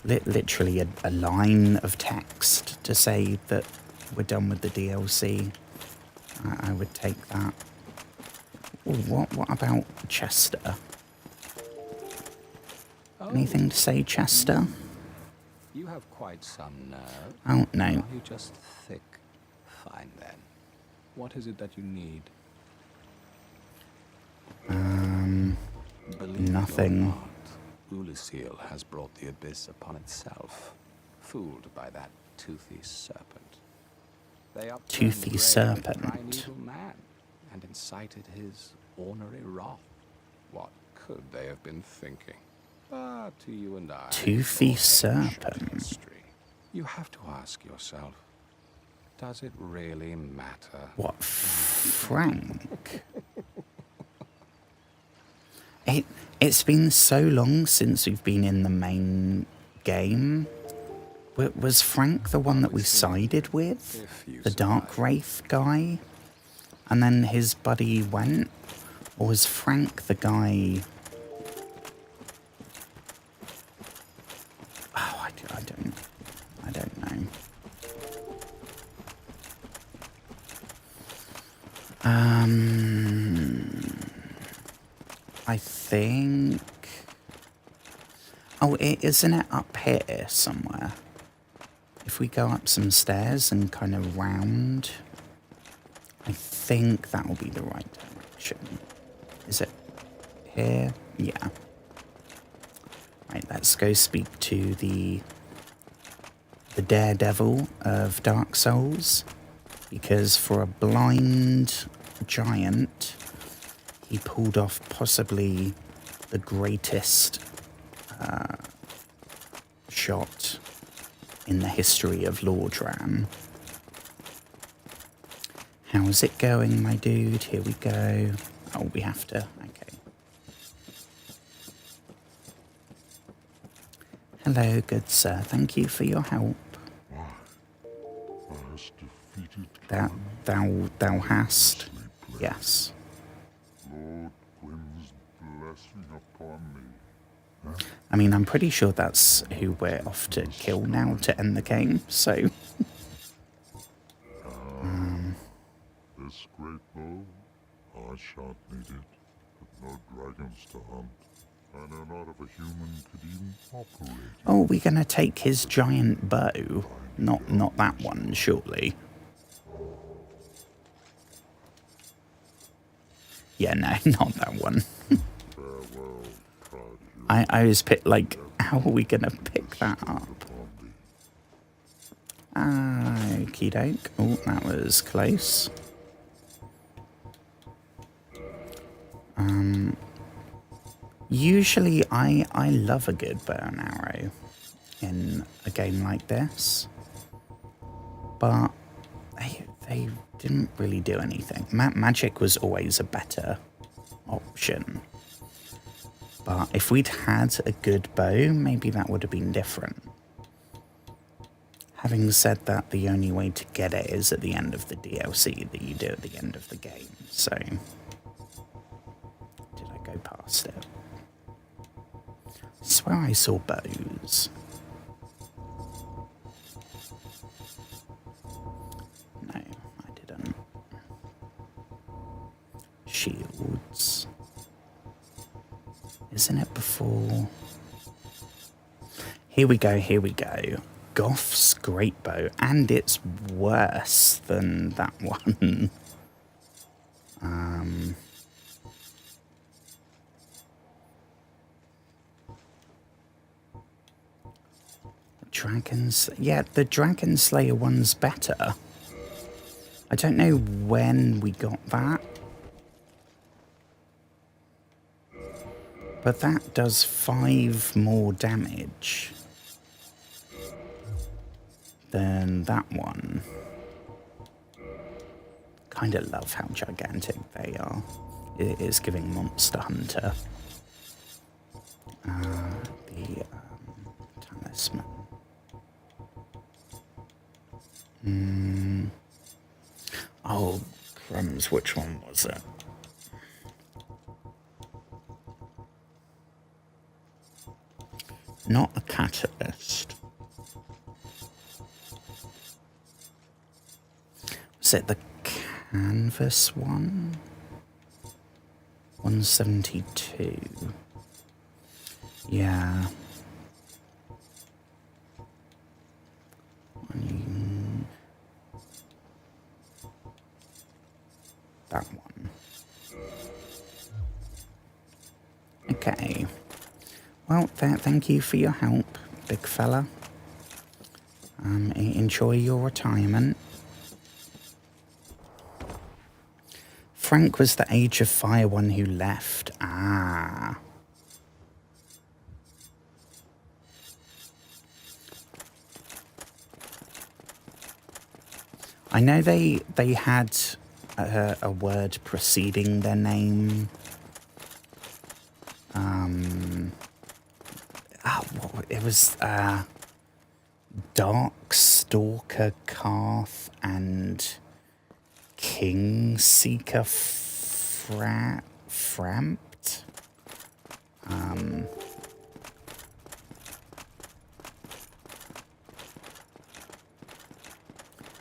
literally a line of text to say that we're done with the DLC. I would take that. Ooh, what about Chester? Anything to say, Chester? You have quite some nerve. Oh, no. Are you just thick? Fine then. What is it that you need? Believe nothing. It or not, Ulysses has brought the abyss upon itself, fooled by that toothy serpent. They Toothy serpent. primeval man and incited his ornery wrath. What could they have been thinking? But to you and I, Toothy serpent. history. You have to ask yourself, Does it really matter? What, Frank? It's been so long since we've been in the main game. Was Frank the one that we sided with? The Dark Wraith guy? And then his buddy went? Or was Frank the guy... Oh, I don't know. I think... Oh, isn't it up here somewhere? If we go up some stairs and kind of round, I think that will be the right direction. Is it here? Yeah. Right, let's go speak to the daredevil of Dark Souls, because for a blind giant, he pulled off possibly the greatest shot in the history of Lordran. How's it going, my dude? Here we go. Oh, we have to. Okay. Hello, good sir. Thank you for your help. Thou hast? Yes. Lord Gwyn's blessing upon me. I mean, I'm pretty sure that's who we're off to kill now to end the game, so... This great bow, I shan't need it, but no dragons to hunt. I know not if a human could even operate it. Oh, we're gonna take his giant bow. Not that one, surely. Yeah, no, not that one. Farewell, proud hero. I was like, how are we gonna pick that up? Okie doke. Oh, that was close. Usually I love a good bow and arrow in a game like this, but they didn't really do anything. Magic was always a better option, but if we'd had a good bow, maybe that would have been different. Having said that, the only way to get it is at the end of the DLC that you do at the end of the game, so... Did I go past it? I swear I saw bows. No, I didn't. Shields. Isn't it before? Here we go, here we go. Goff's great bow, and it's worse than that one. Dragons, yeah, the Dragon Slayer one's better. I don't know when we got that, but that does 5 more damage than that one. Kind of love how gigantic they are. It is giving Monster Hunter. The talisman. Oh, crumbs, which one was it? Not a catalyst. Was it the canvas one? 172. Yeah. That one. Okay. Well, thank you for your help, big fella. Enjoy your retirement. Frank was the Age of Fire one who left. Ah. I know they had a word preceding their name. It was Darkstalker Karth and Kingseeker Framped.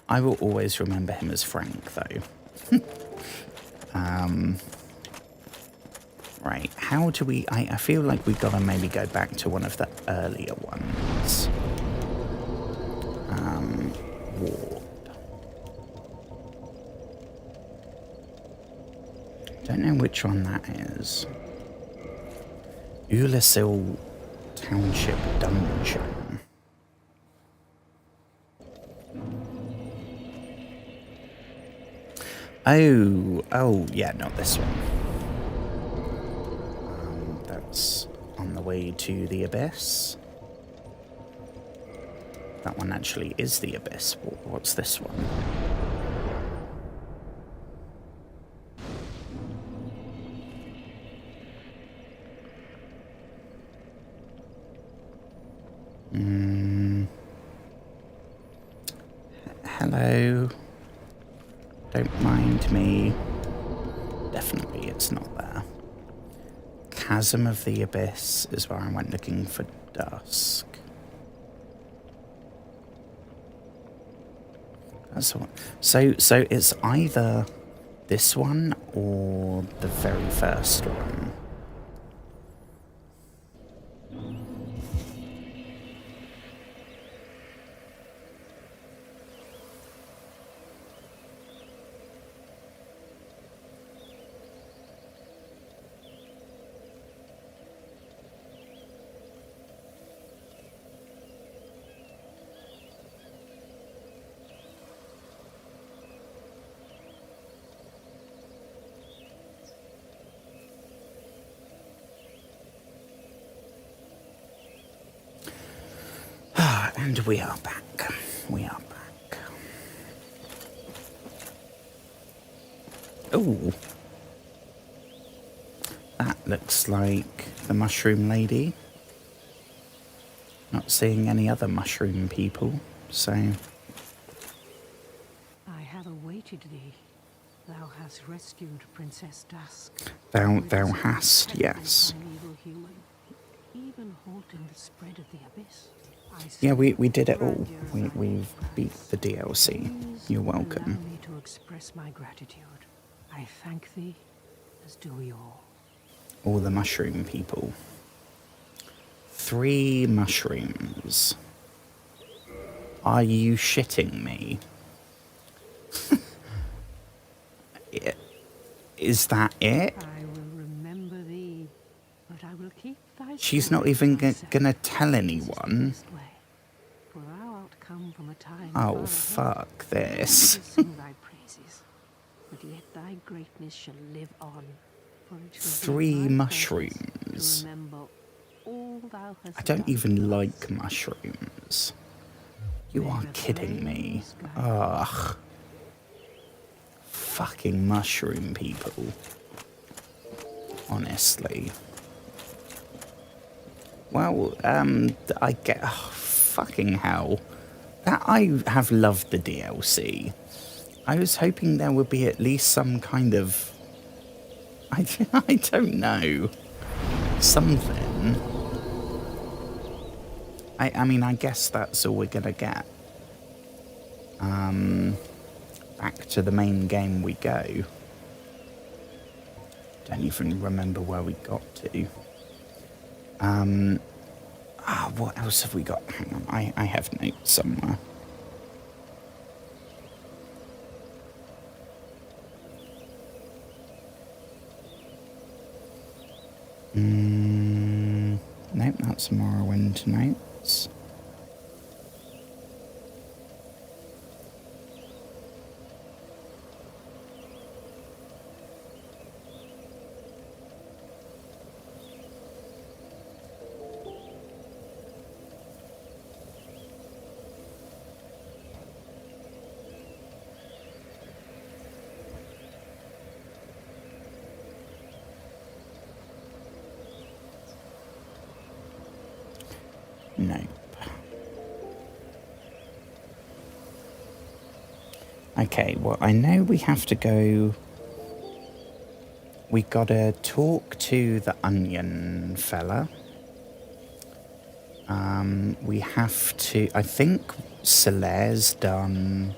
I will always remember him as Frank, though. Right, how do we... I feel like we gotta maybe go back to one of the earlier ones. Ward. Don't know which one that is. Ulisil Township Dungeon. Oh, yeah, not this one. That's on the way to the Abyss. That one actually is the Abyss. What's this one? Hello. Don't mind me. Definitely it's not there. Chasm of the Abyss is where I went looking for dusk. That's the one. So it's either this one or the very first one. And we are back. We are back. Oh. That looks like the mushroom lady. Not seeing any other mushroom people, so... I have awaited thee. Thou hast rescued Princess Dusk. Thou hast, yes. Evil human, even halting the spread of the abyss. Yeah, we did it all. We've beat the DLC. You're welcome. Allow me to express my gratitude. I thank thee, as do we all. All the mushroom people. 3 mushrooms. Are you shitting me? Is that it? I will remember thee, but I will keep thy She's not even gonna tell anyone. For thou art come from a time Oh, far ahead. fuck this. I will sing thy praises, but yet thy greatness shall live on. For it shall be 3 my mushrooms. to remember all thou hast I don't done even for us. like mushrooms. You May are the kidding me. flames guide Ugh. Fucking mushroom people. Honestly. Well, I get... Oh, fucking hell. That I have loved the DLC. I was hoping there would be at least some kind of... I don't know. Something. I mean, I guess that's all we're gonna get. Back to the main game we go. Don't even remember where we got to. What else have we got? Hang on, I have notes somewhere. Nope, that's Morrowind notes. Okay, well, I know we have to go... We gotta talk to the onion fella. We have to... I think Solaire's done...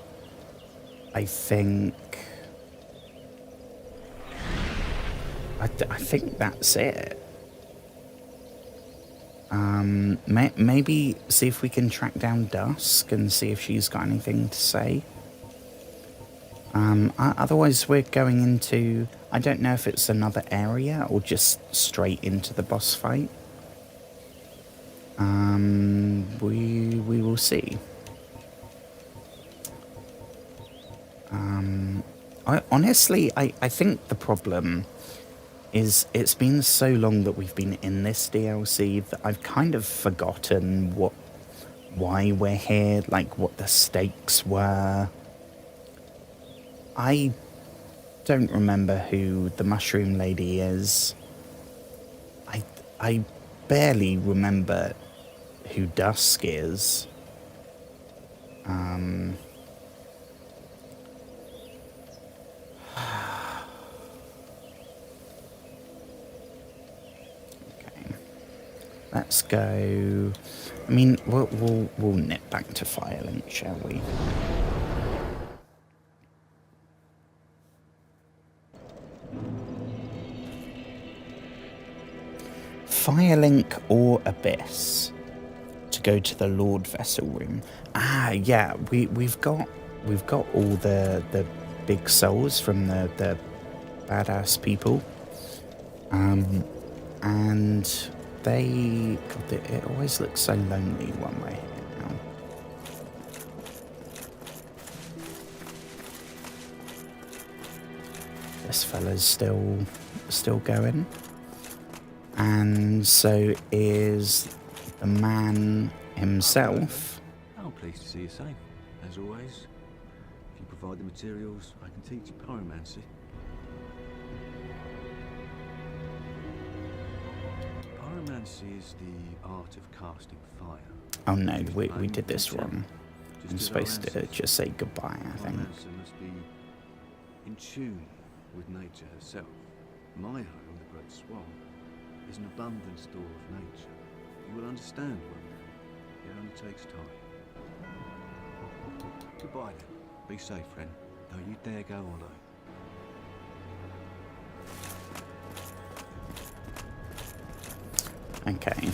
I think... I think that's it. Maybe see if we can track down Dusk and see if she's got anything to say. Otherwise we're going into... I don't know if it's another area or just straight into the boss fight. We will see. I think the problem is it's been so long that we've been in this DLC that I've kind of forgotten why we're here, like what the stakes were. I don't remember who the mushroom lady is. I barely remember who Dusk is. Let's go. I mean, we'll nip back to Firelink, shall we? Firelink or Abyss to go to the Lord Vessel room. Ah, yeah, we've got all the big souls from the badass people, and they... God, it always looks so lonely when we're here now. This fella's still going. And so is the man himself. I'm pleased to see you safe, as always. If you provide the materials, I can teach you pyromancy. Pyromancy is the art of casting fire. Oh no, we did this wrong. I'm supposed to just say goodbye, I think. Pyromancer must be in tune with nature herself. My home, the Great Swamp, is an abundant store of nature. You will understand one day. It only takes time. Goodbye then. Be safe, friend. Don't you dare go hollow. Okay.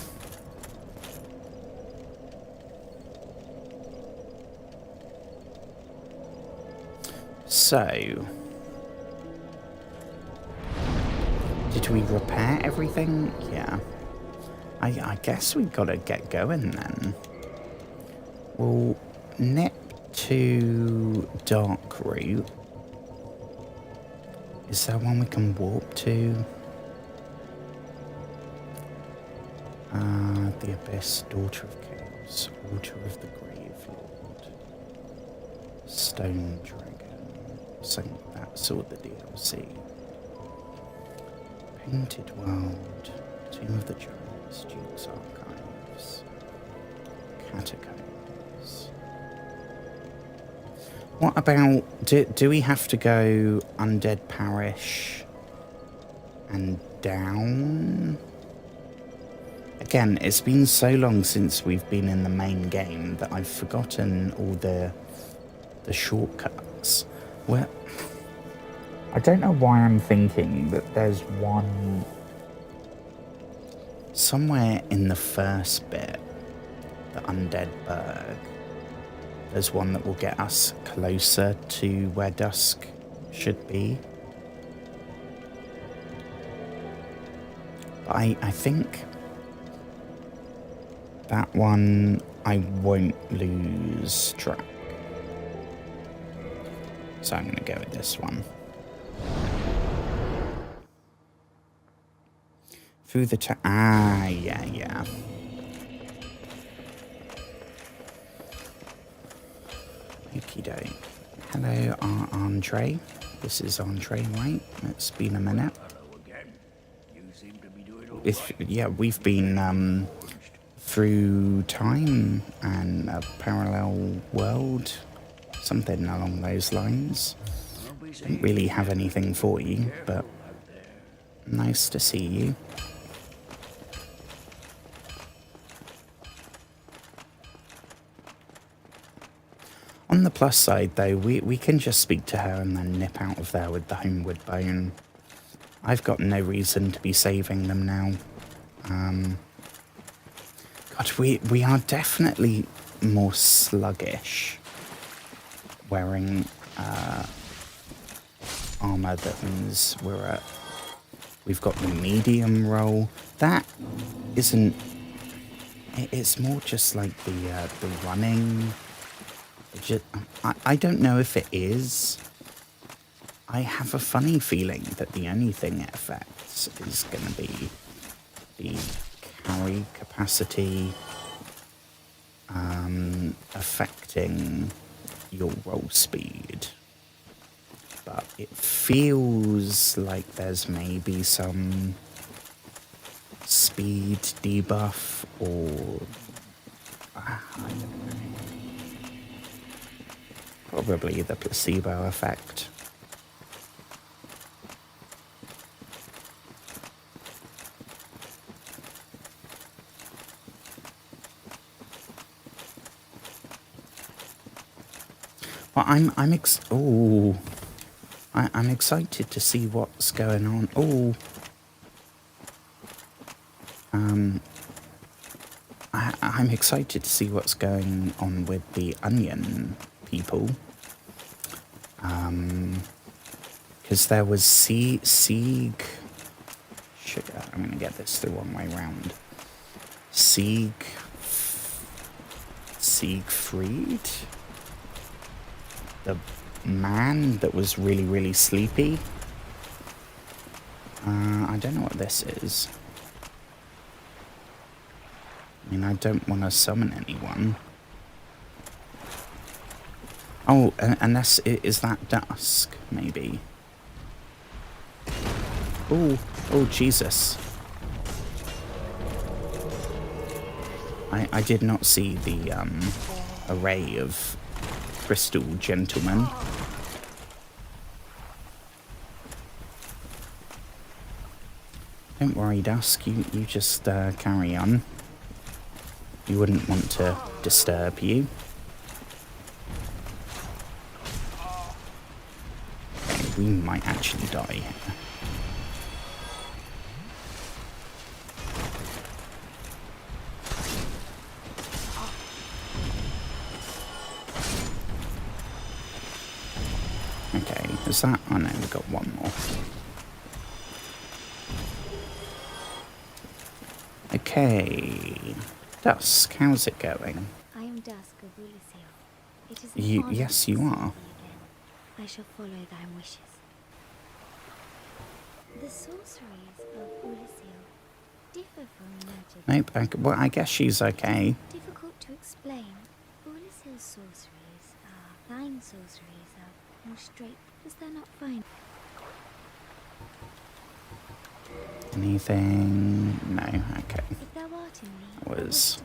So... Did we repair everything? Yeah. I guess we gotta get going then. We'll nip to Dark Route. Is there one we can warp to? The Abyss, Daughter of Chaos, Altar of the Grave Lord, Stone Dragon. So that's all the DLC. Painted World, Tomb of the Giants, Duke's Archives, Catacombs. What about, do we have to go Undead Parish and down? Again, it's been so long since we've been in the main game that I've forgotten all the shortcuts. Well, I don't know why I'm thinking that there's one... Somewhere in the first bit, the Undead Burg, there's one that will get us closer to where Dusk should be. But I think that one I won't lose track. So I'm going to go with this one. Through the yeah. Okie doke. Hello, Andre. This is Andre, right? It's been a minute. Yeah, we've been through time and a parallel world Something along those lines. Don't really have anything for you, but nice to see you. On the plus side, though, we can just speak to her and then nip out of there with the homeward bone. I've got no reason to be saving them now. God, we are definitely more sluggish wearing armor that means we've got the medium roll. That isn't... It's more just like the running... I don't know if it is. I have a funny feeling that the only thing it affects is going to be the carry capacity affecting your roll speed. But it feels like there's maybe some speed debuff or... I don't know. Probably the placebo effect. Well, I'm excited to see what's going on. I'm excited to see what's going on with the onion people. Because there was Siegfried. I'm going to get this the wrong way round. Siegfried? The man that was really, really sleepy. I don't know what this is. I mean, I don't want to summon anyone. Oh, unless is that dusk, maybe? Oh, Jesus. I did not see the array of crystal gentlemen. Don't worry, Dusk, you just carry on. You wouldn't want to disturb you. Okay, we might actually die here. Okay, is that... Oh no, we've got one more. Okay. Dusk, how's it going? I am Dusk of Ulisil. It is Yes, you are. I shall follow thy wishes. The sorceries of Ulisil differ from magic. Nope, well, I guess she's okay. Difficult to explain. Ulisil's sorceries are thine sorceries are more straight. Is there not fine? Anything? No, okay. If thou art in me, That was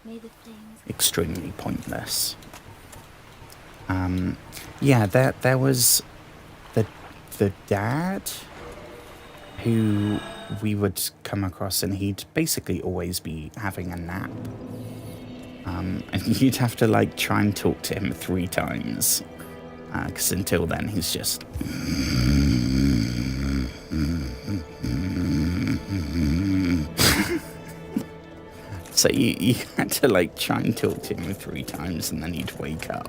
may the flames extremely pointless. Yeah, there was the dad who we would come across, and he'd basically always be having a nap. And you'd have to like try and talk to him 3 times, because until then he's just... So you had to like try and talk to him 3 times, and then he'd wake up.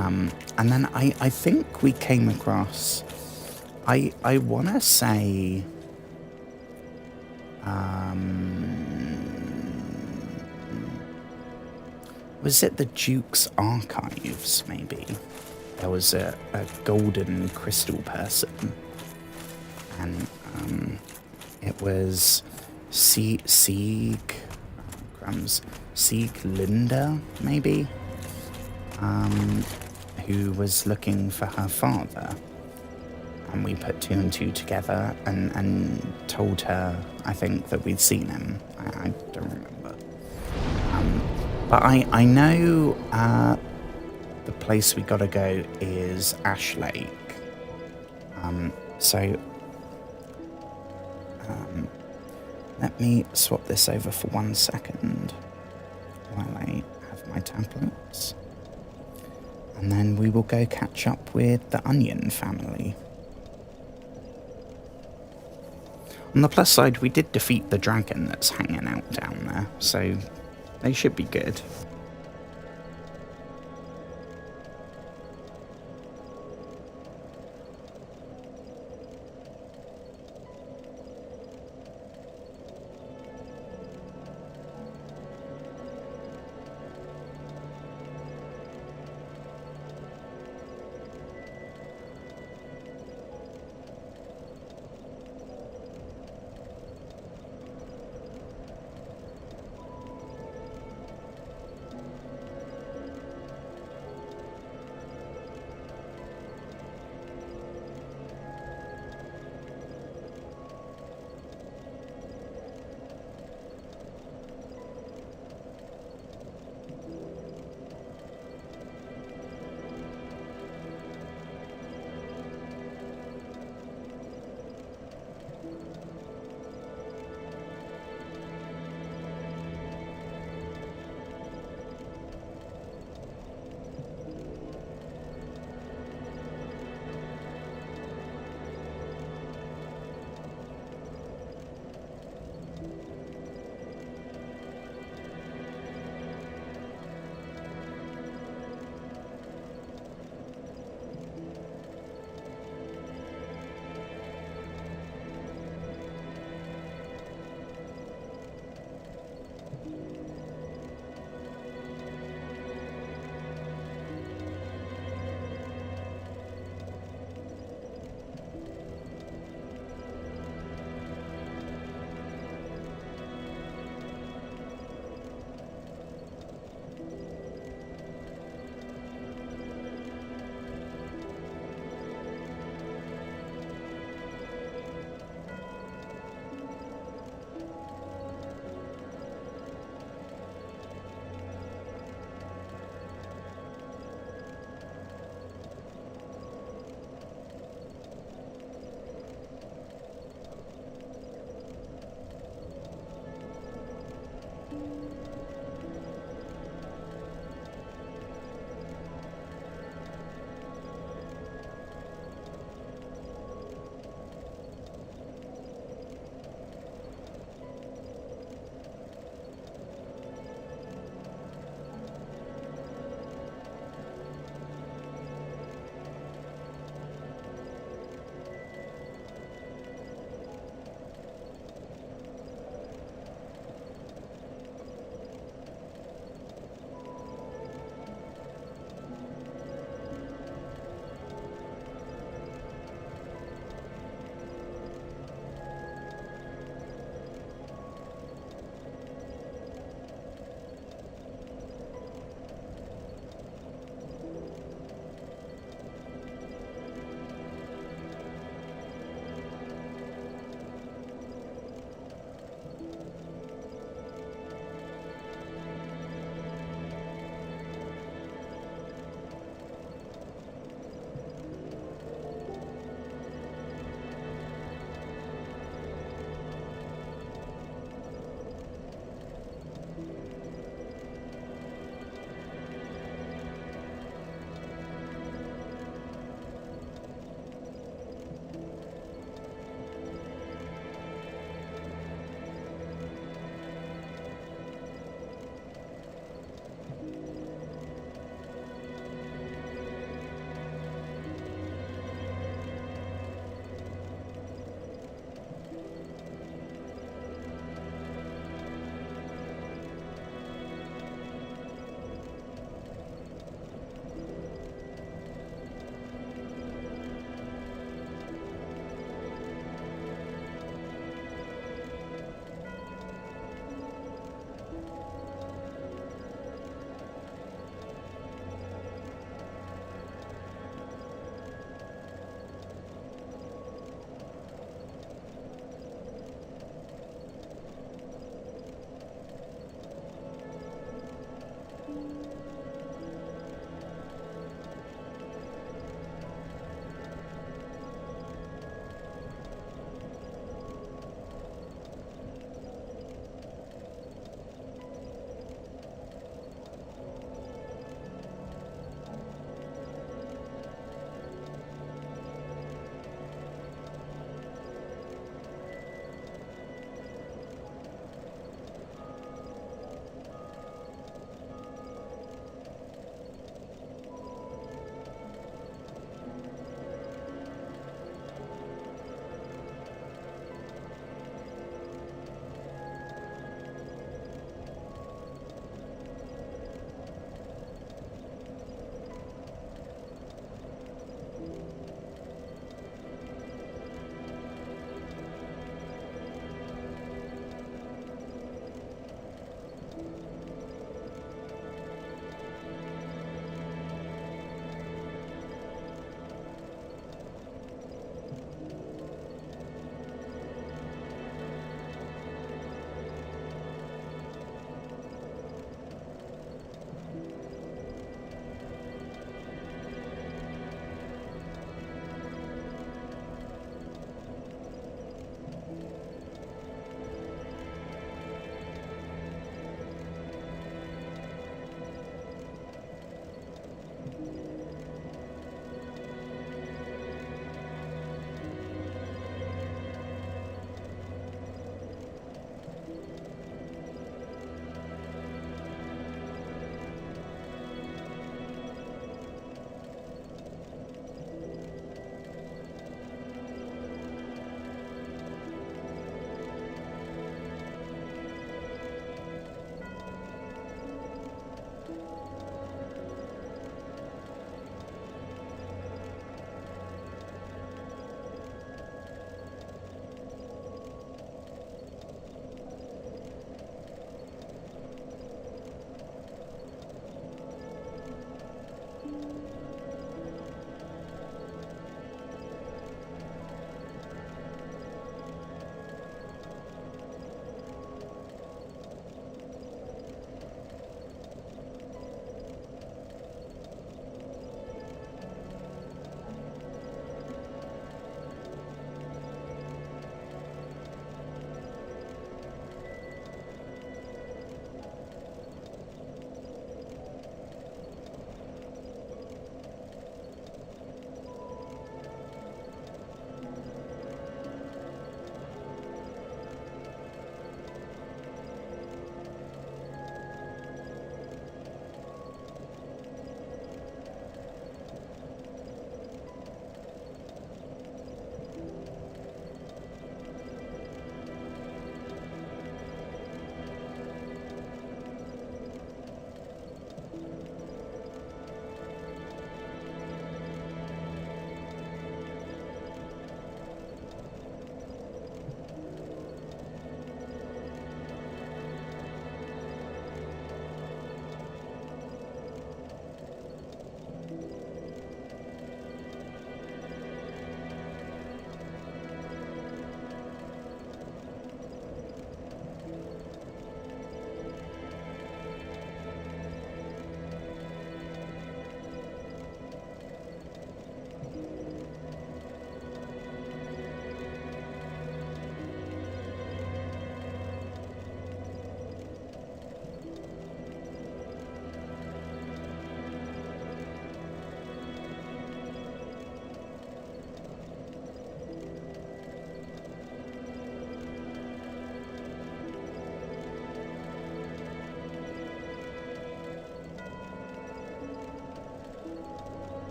And then I think we came across... I want to say... was it the Duke's Archives, maybe? There was a golden crystal person. And it was Sieglinde, maybe? Who was looking for her father. And we put 2 and 2 together and told her, I think, that we'd seen him. I don't remember. But I know the place we gotta go is Ash Lake. Let me swap this over for 1 second while I have my tablets. And then we will go catch up with the Onion family. On the plus side, we did defeat the dragon that's hanging out down there, so they should be good.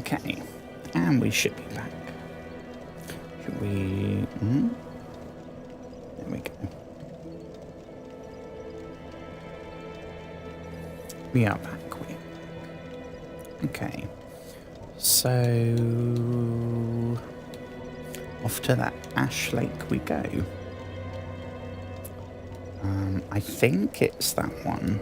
Okay, and we should be back. Should we... There we go. We are back. Okay. So... off to that Ash Lake we go. I think it's that one.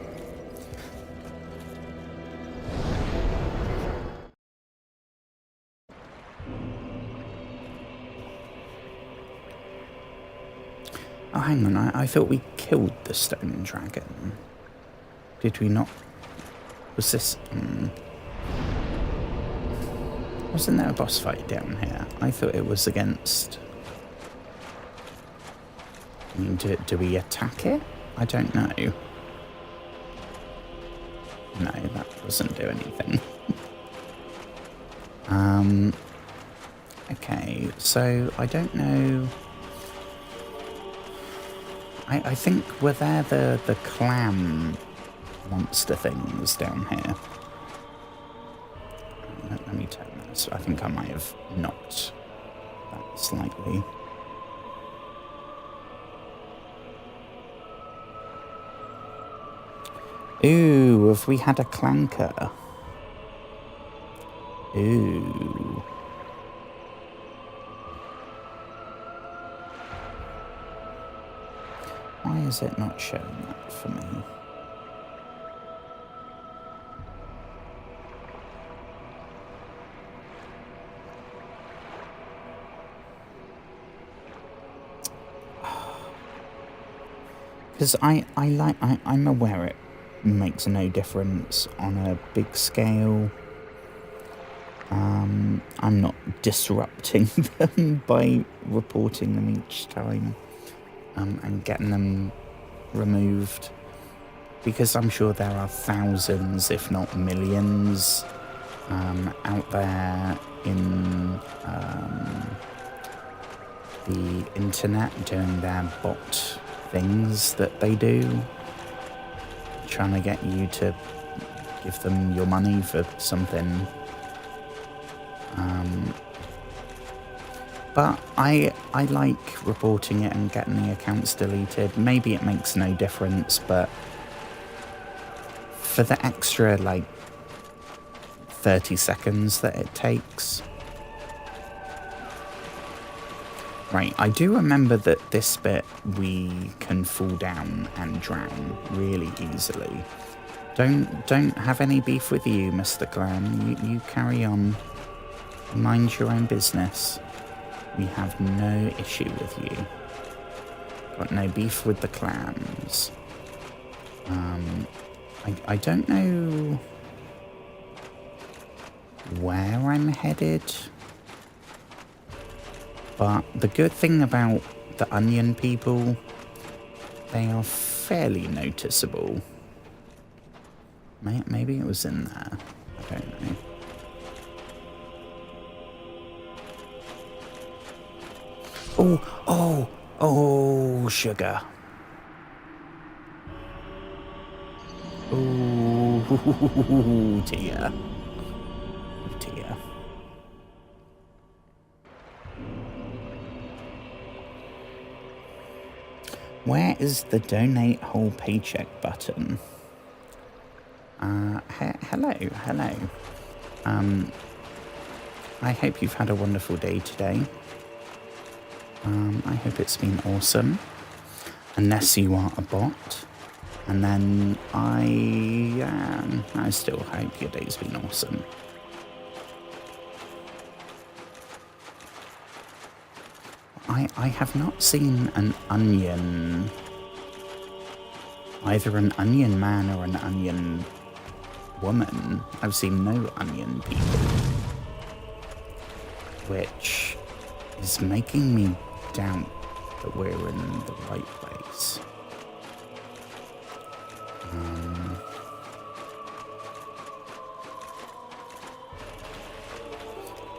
Oh, hang on, I thought we killed the stone dragon. Did we not? Was this... Wasn't there a boss fight down here? I thought it was against... I mean, do we attack it? I don't know. No, that doesn't do anything. Okay, so I don't know... I think were there the clam monster things down here? Let me turn this. I think I might have knocked that slightly. Ooh, have we had a clanker? Ooh. Why is it not showing that for me? Because I'm aware it makes no difference on a big scale. I'm not disrupting them by reporting them each time and getting them removed, because I'm sure there are thousands, if not millions, out there in the internet doing their bot things that they do, trying to get you to give them your money for something. But I like reporting it and getting the accounts deleted. Maybe it makes no difference, but for the extra, like, 30 seconds that it takes. Right, I do remember that this bit we can fall down and drown really easily. Don't have any beef with you, Mr. Clam. You carry on. Mind your own business. We have no issue with you. Got no beef with the clams. I don't know where I'm headed. But the good thing about the onion people, they are fairly noticeable. Maybe it was in there. I don't know. Oh, sugar. Oh, dear. Oh, dear. Where is the donate whole paycheck button? Hello. I hope you've had a wonderful day today. I hope it's been awesome. Unless you are a bot. And then I still hope your day's been awesome. I have not seen an onion, either an onion man or an onion woman. I've seen no onion people, which is making me doubt that we're in the right place.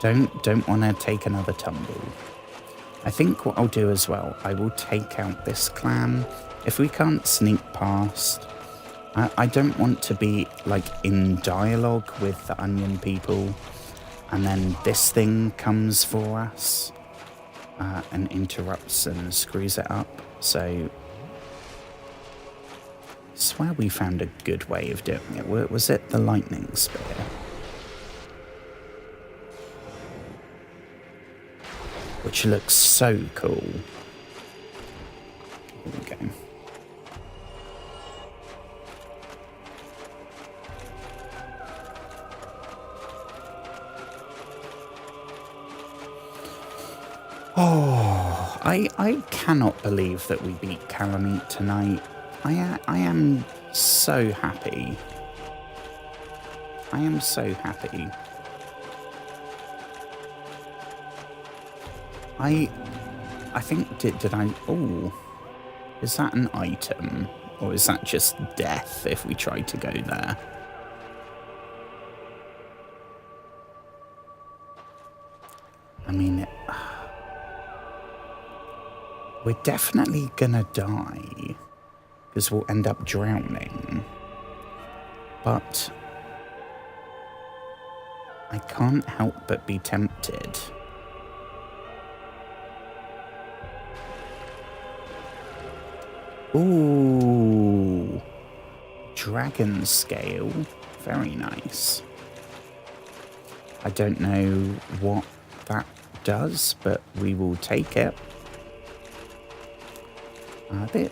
Don't want to take another tumble. I think what I'll do as well, I will take out this clam. If we can't sneak past, I don't want to be like in dialogue with the onion people. And then this thing comes for us and interrupts and screws it up. So I swear we found a good way of doing it. Was it the lightning spear? Which looks so cool. Here we go. Oh, I cannot believe that we beat Calamite tonight. I am so happy. I am so happy. I think, did I... Oh, is that an item? Or is that just death if we try to go there? I mean... We're definitely gonna die, because we'll end up drowning. But I can't help but be tempted. Ooh, dragon scale, very nice. I don't know what that does, but we will take it.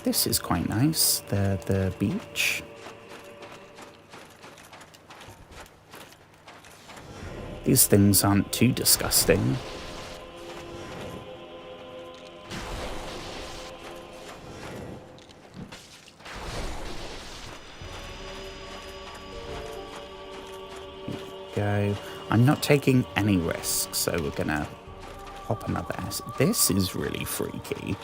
This is quite nice, the beach. These things aren't too disgusting. Go. I'm not taking any risks, so we're gonna hop another S. This is really freaky.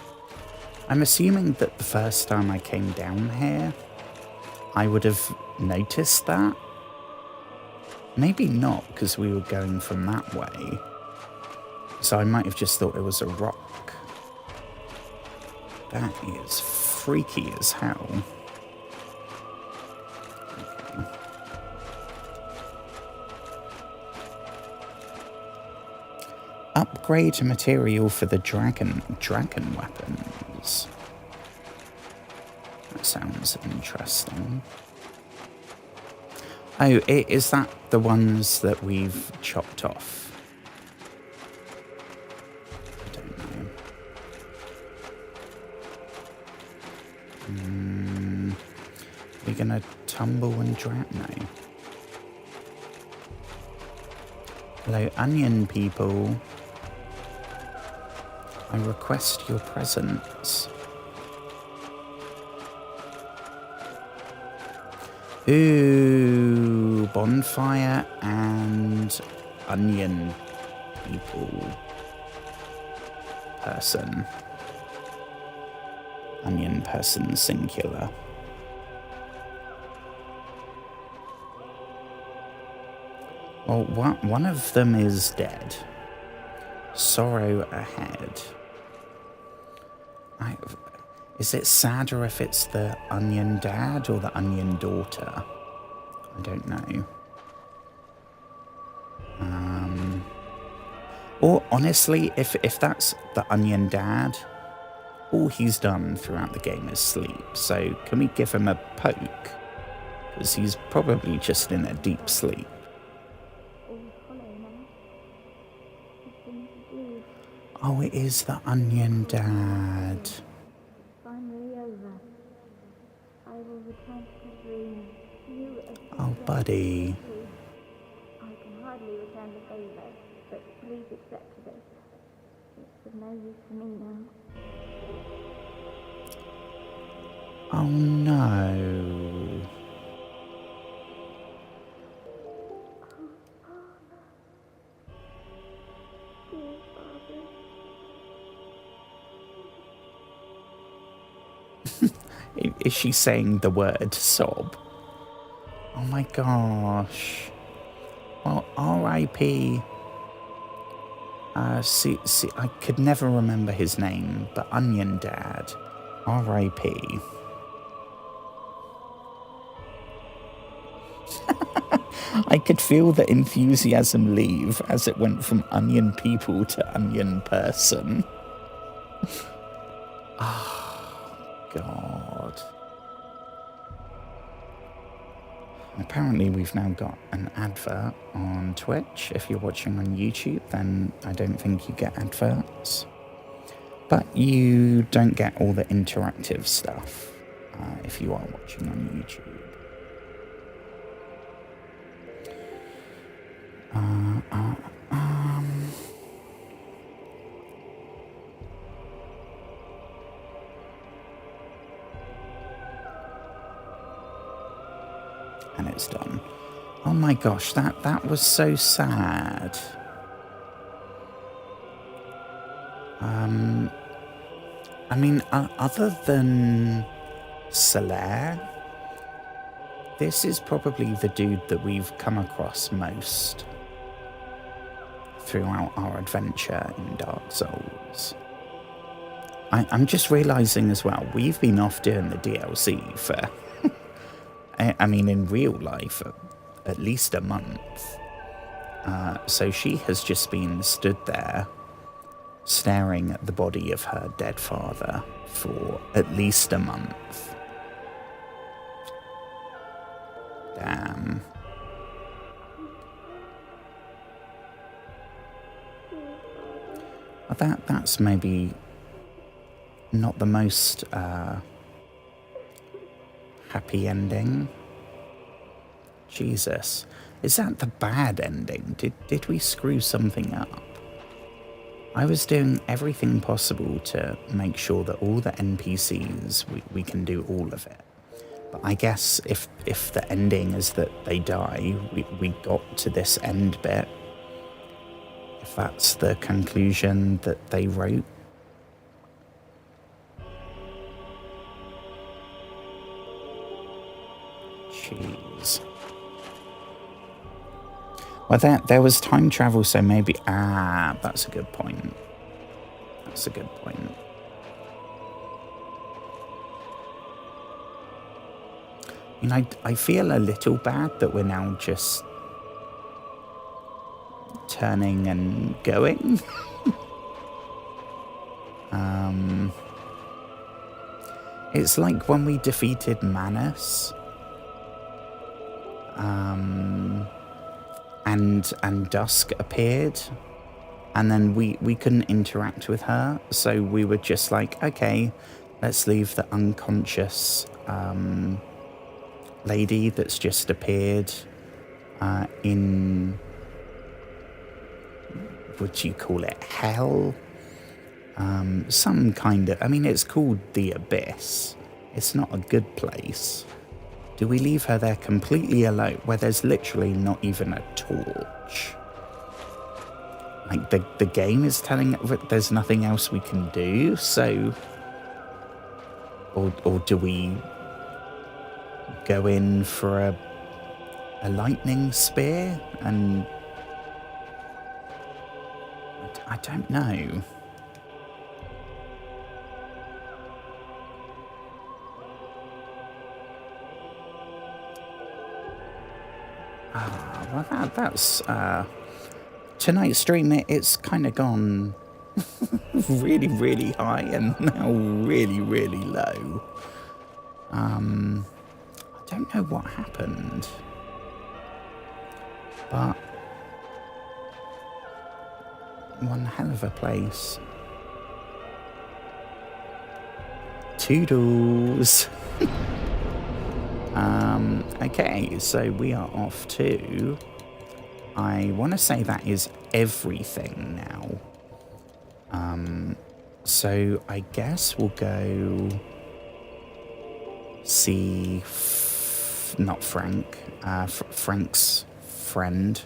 I'm assuming that the first time I came down here, I would have noticed that. Maybe not, because we were going from that way. So I might have just thought it was a rock. That is freaky as hell. Okay. Upgrade material for the dragon weapons. That sounds interesting. Oh, is that the ones that we've chopped off? I don't know. We're gonna tumble and drown now. Hello, onion people. I request your presence. Ooh, bonfire and onion people. Person. Onion person singular. Well, one of them is dead. Sorrow ahead. Is it sadder if it's the onion dad or the onion daughter? I don't know. Or honestly, if that's the onion dad, all he's done throughout the game is sleep. So can we give him a poke? Because he's probably just in a deep sleep. Oh, it is the onion dad. Finally over. I will return to the dream. You Oh, buddy. I can hardly return the favor, but please accept this. It's of no use to me now. Oh no. Dear Father. Is she saying the word sob? Oh my gosh. Well, R.I.P. See, I could never remember his name, but Onion Dad. R.I.P. I could feel the enthusiasm leave as it went from onion people to onion person. Oh, God. Apparently we've now got an advert on Twitch. If you're watching on YouTube, then I don't think you get adverts. But you don't get all the interactive stuff if you are watching on YouTube. And it's done. Oh my gosh, that was so sad. I mean, other than Solaire, this is probably the dude that we've come across most throughout our adventure in Dark Souls. I'm just realising as well, we've been off doing the DLC for, I mean, in real life, at least a month. So she has just been stood there staring at the body of her dead father for at least a month. Damn. Well, that's maybe not the most happy ending. Jesus. Is that the bad ending? Did we screw something up? I was doing everything possible to make sure that all the NPCs, we can do all of it. But I guess if the ending is that they die, we got to this end bit. If that's the conclusion that they wrote. Jeez. Well, there was time travel, so maybe... Ah, that's a good point. That's a good point. I mean, I feel a little bad that we're now just turning and going. It's like when we defeated Manus. And Dusk appeared, and then we couldn't interact with her, so we were just like, okay, let's leave the unconscious lady that's just appeared in, would you call it hell? Some kind of, I mean, it's called the Abyss. It's not a good place. Do we leave her there completely alone, where there's literally not even a torch? Like, the game is telling it that there's nothing else we can do, so... Or do we go in for a lightning spear? And... I don't know. Well, that's tonight's stream. It's kind of gone really, really high and now really, really low. I don't know what happened, but one hell of a place. Toodles. Okay, so we are off to... I want to say that is everything now. So I guess we'll go see... not Frank. Frank's friend.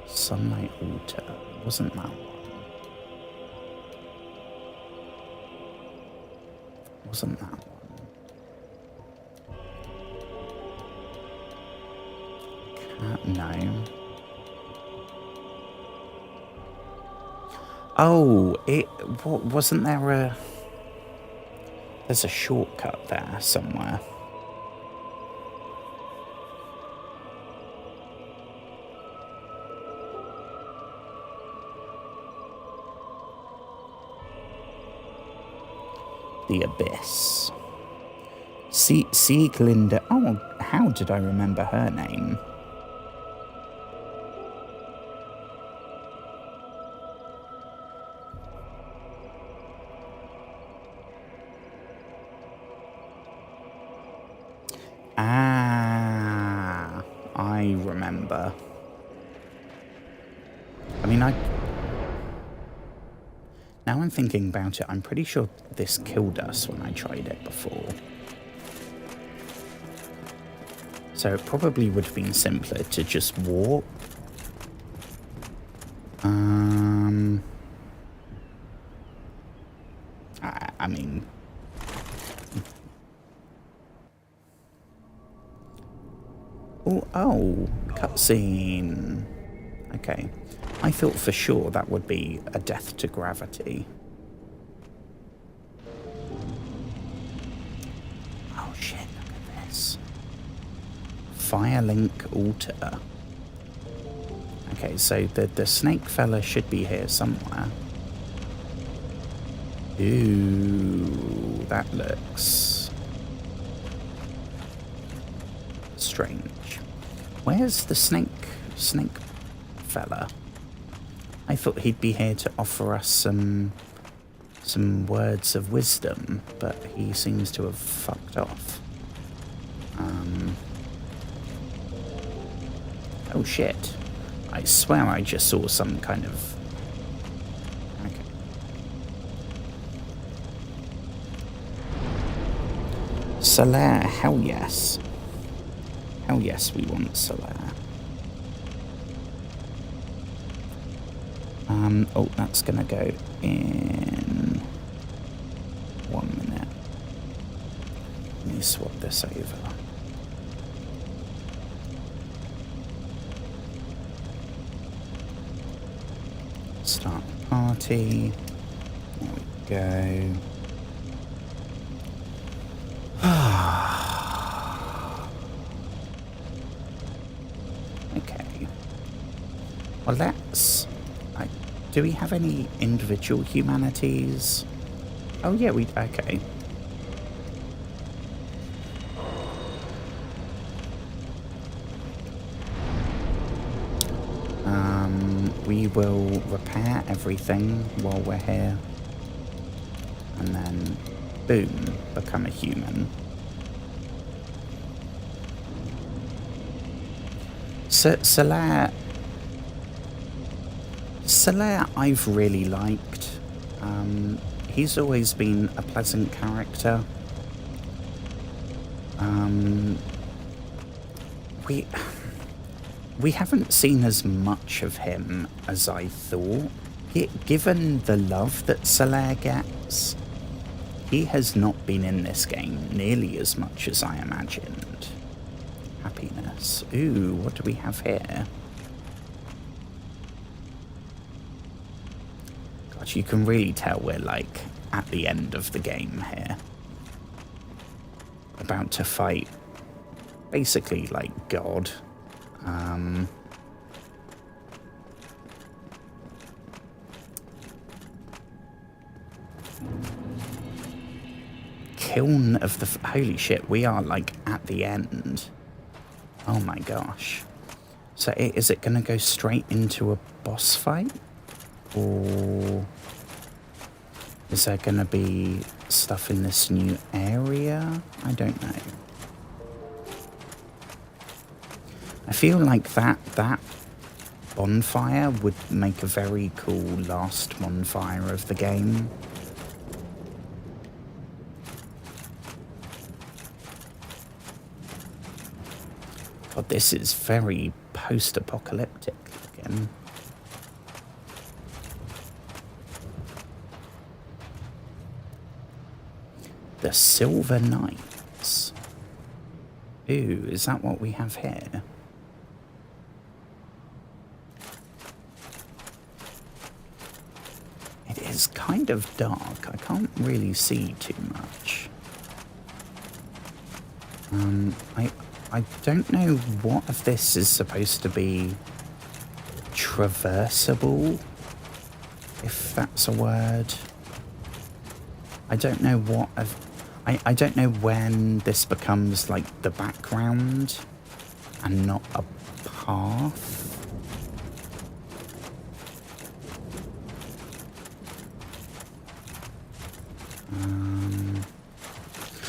Sunlight Altar. Wasn't that one? Wasn't that one? No. Oh, wasn't there a... There's a shortcut there somewhere. the abyss. Sieglinde. Oh, how did I remember her name? Ah, I remember. I mean, now I'm thinking about it, I'm pretty sure this killed us when I tried it before. So it probably would have been simpler to just walk. I mean... Oh, cutscene. Okay. I thought for sure that would be a death to gravity. Oh shit, look at this. Firelink altar. Okay, so the snake fella should be here somewhere. Ooh, that looks strange. Where's the snake fella? I thought he'd be here to offer us some words of wisdom, but he seems to have fucked off. Oh shit. I swear I just saw some kind of... Okay. Solaire, hell yes. Hell yes, we want Solaire. Oh, that's gonna go in 1 minute. Let me swap this over. Start party. There we go. Okay. Well, that's... do we have any individual humanities? Oh, yeah, we... Okay. We will repair everything while we're here. And then, boom, become a human. Solaire I've really liked. He's always been a pleasant character. We haven't seen as much of him as I thought. Given the love that Solaire gets, he has not been in this game nearly as much as I imagined. Happiness. Ooh, what do we have here? God, you can really tell we're like at the end of the game here. About to fight basically like God. Kiln of the... Holy shit, we are like at the end. Oh my gosh. So is it going to go straight into a boss fight? Or is there going to be stuff in this new area? I don't know. I feel like that bonfire would make a very cool last bonfire of the game. God, this is very post-apocalyptic again. The Silver Knights. Ooh, is that what we have here? It is kind of dark. I can't really see too much. I don't know what of this is supposed to be traversable, if that's a word. I don't know what I don't know when this becomes like the background and not a path.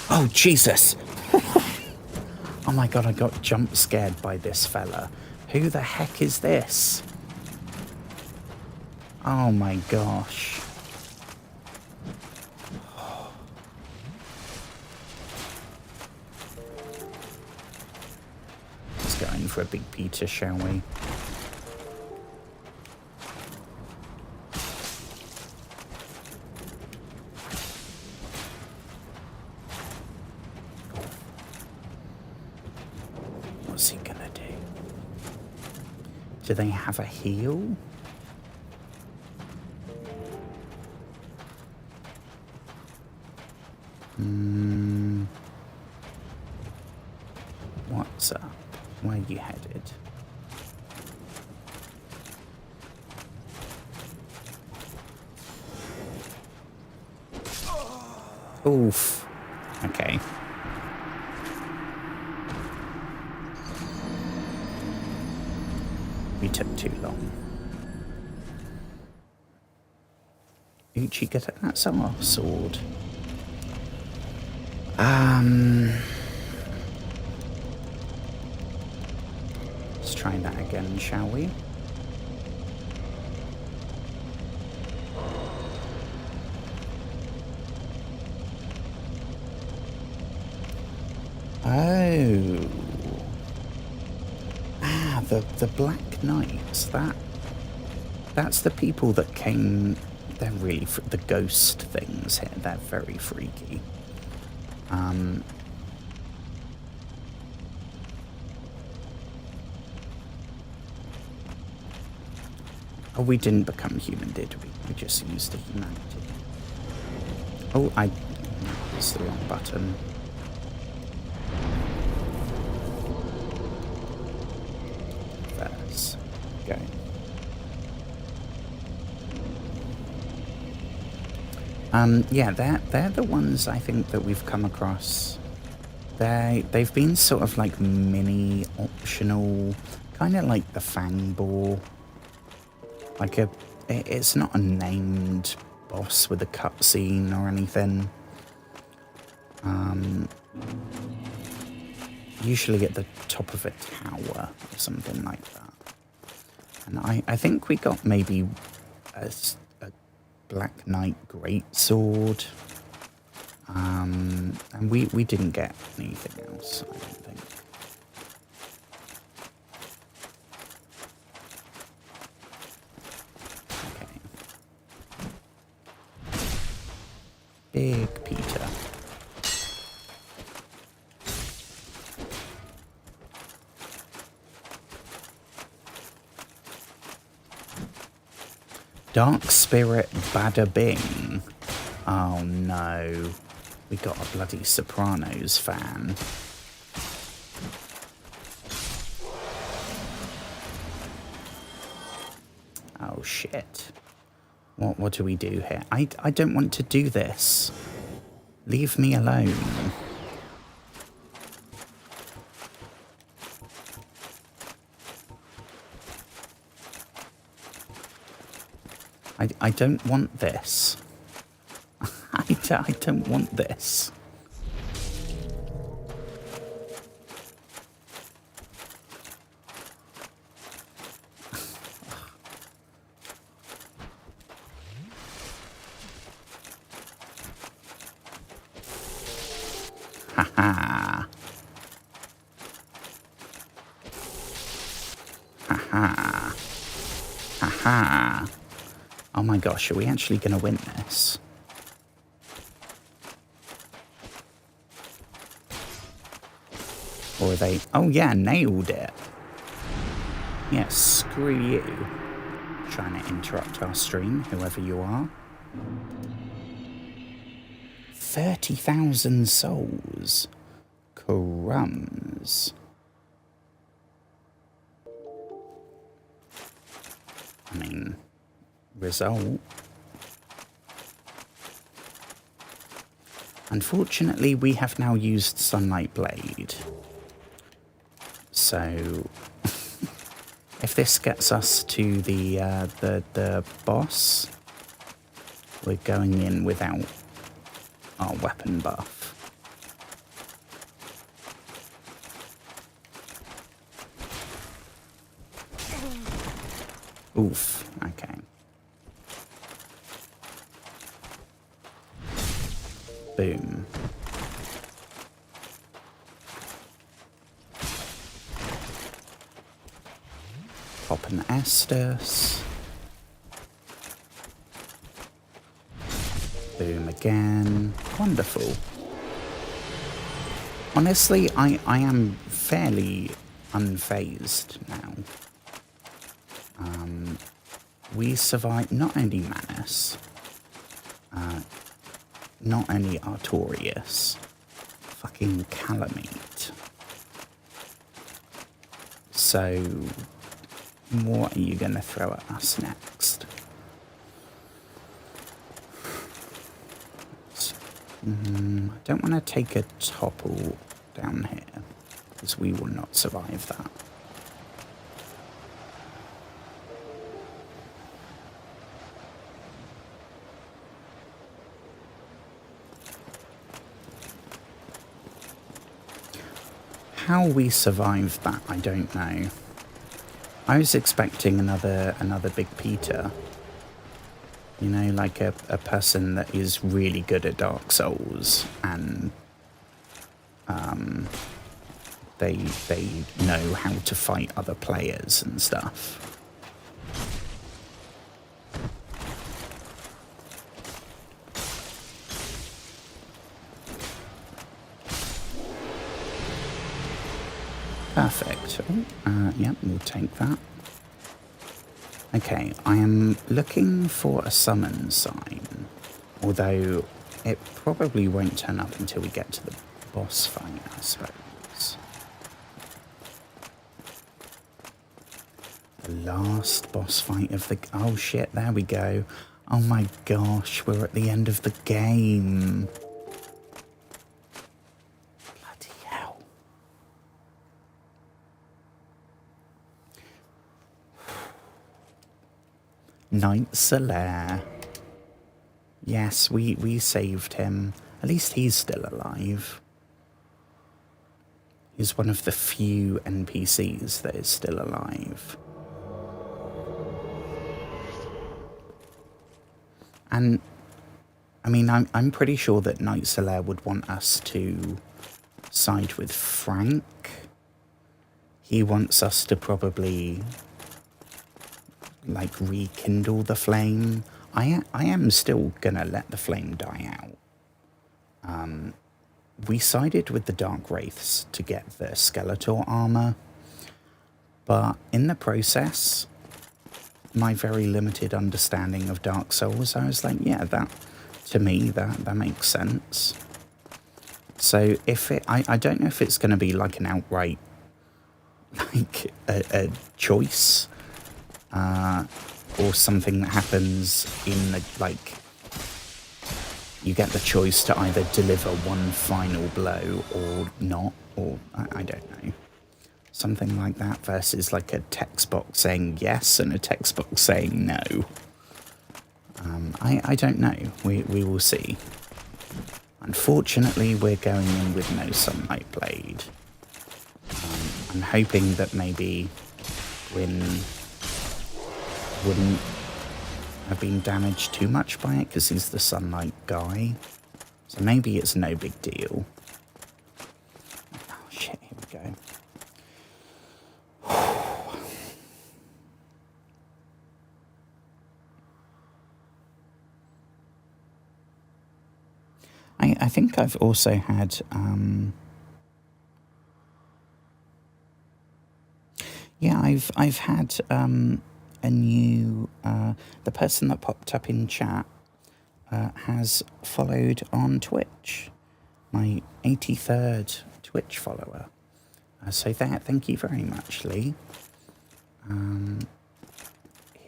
Oh, Jesus! Oh my god, I got jump scared by this fella. Who the heck is this? Oh my gosh. Let's go in for a big Peter, shall we? What's he gonna do? Do they have a heal? What's up? Where are you headed? Oof. Okay. We took too long. Uchi, get it? That's our sword. Let's try that again, shall we? Oh. Ah, the Black Knights. That's the people that came. They're really the ghost things here. They're very freaky. Oh, we didn't become human, did we? We just used the humanity. Oh, it's the wrong button. Let's go. Yeah, they're the ones I think that we've come across. They've been sort of like mini optional, kind of like the Fang Boar. Like it's not a named boss with a cutscene or anything. Usually at the top of a tower or something like that. And I think we got maybe a Black Knight greatsword. And we didn't get anything else, I don't think. Big Peter. Dark Spirit Bada Bing. Oh no. We got a bloody Sopranos fan. Oh shit. What do we do here? I don't want to do this. Leave me alone. I don't want this. I don't want this. Ha-ha. Ha-ha. Ha-ha. Oh my gosh, are we actually going to win this? Or are they... Oh yeah, nailed it. Yeah, screw you. Trying to interrupt our stream, whoever you are. 30,000 souls. Crumbs. I mean, result. Unfortunately, we have now used Sunlight Blade. So, if this gets us to the boss, we're going in without our weapon buff. Oof, okay. Boom. Pop an Estus. Boom again. Wonderful. Honestly, I am fairly unfazed now. We survived not only Manus, not only Artorias, fucking Calamite. So, what are you gonna throw at us next? I don't want to take a topple down here, because we will not survive that. How we survived that, I don't know. I was expecting another Big Peter. You know, like a person that is really good at Dark Souls and they know how to fight other players and stuff. Perfect. Yeah, we'll take that. Okay, I am looking for a summon sign, although it probably won't turn up until we get to the boss fight, I suppose. The last boss fight of the... Oh shit, there we go. Oh my gosh, we're at the end of the game. Bloody hell. Knight Solaire. Yes, we saved him. At least he's still alive. He's one of the few NPCs that is still alive. And, I mean, I'm pretty sure that Knight Solaire would want us to side with Frank. He wants us to probably... like rekindle the flame. I am still gonna let the flame die out. We sided with the Dark Wraiths to get the Skeletor armor, but in the process, my very limited understanding of Dark Souls, I was like, yeah, that, to me, that makes sense. So if it, I don't know if it's gonna be like an outright, like a choice, or something that happens in the, like, you get the choice to either deliver one final blow or not, or I don't know. Something like that versus like a text box saying yes and a text box saying no. I don't know. We will see. Unfortunately, we're going in with no Sunlight Blade. I'm hoping that maybe Gwyn wouldn't have been damaged too much by it because he's the sunlight guy. So maybe it's no big deal. Oh shit, here we go. I think I've also had yeah, I've had a new the person that popped up in chat has followed on Twitch, my 83rd Twitch follower. So thank you very much, Lee.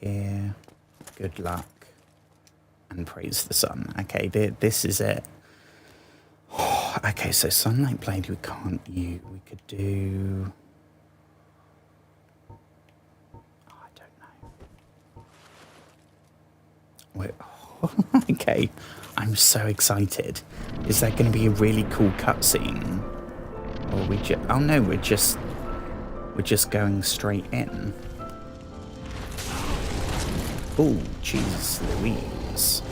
Here, good luck, and praise the sun. Okay, this is it. Okay, so Sunlight Blade we can't use. We could do... Oh, I don't know. Wait. Okay, I'm so excited. Is there going to be a really cool cutscene? Or we just... Oh no, we're just going straight in. Oh, jeez Louise.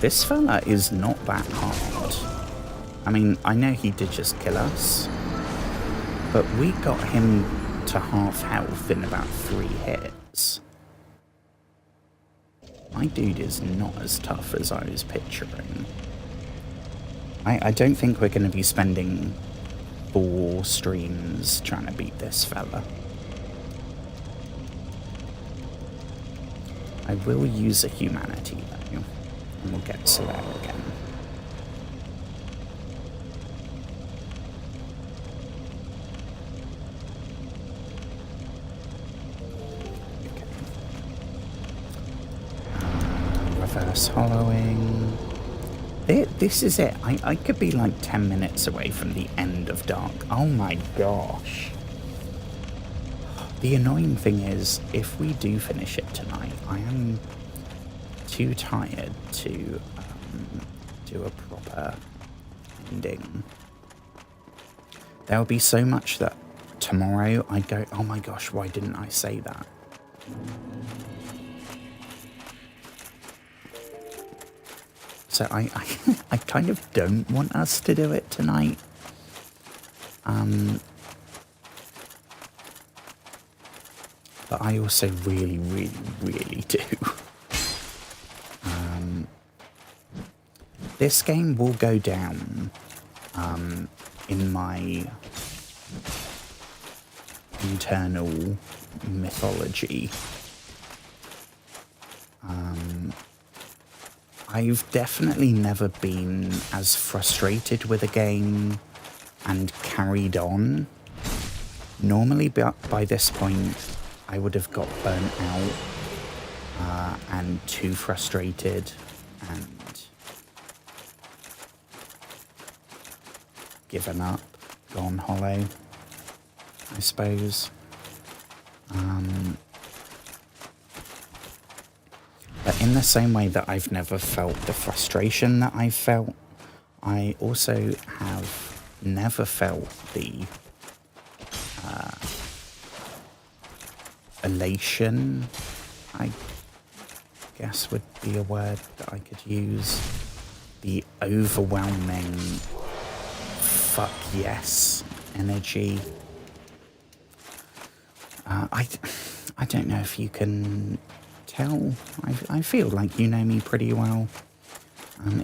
This fella is not that hard. I mean, I know he did just kill us, but we got him to half health in about 3 hits. My dude is not as tough as I was picturing. I don't think we're going to be spending 4 streams trying to beat this fella. I will use a humanity though, and we'll get Solaire again. Reverse hollowing. This is it. I could be like 10 minutes away from the end of Dark. Oh my gosh. The annoying thing is, if we do finish it tonight, I am too tired to do a proper ending. There'll be so much that tomorrow I go, oh my gosh, why didn't I say that? So I kind of don't want us to do it tonight. But I also really, really, really do. This game will go down in my internal mythology. I've definitely never been as frustrated with a game and carried on. Normally by this point I would have got burnt out and too frustrated and given up, gone hollow, I suppose. But in the same way that I've never felt the frustration that I felt, I also have never felt the elation, I guess would be a word that I could use. The overwhelming fuck yes energy. I don't know if you can tell. I feel like you know me pretty well.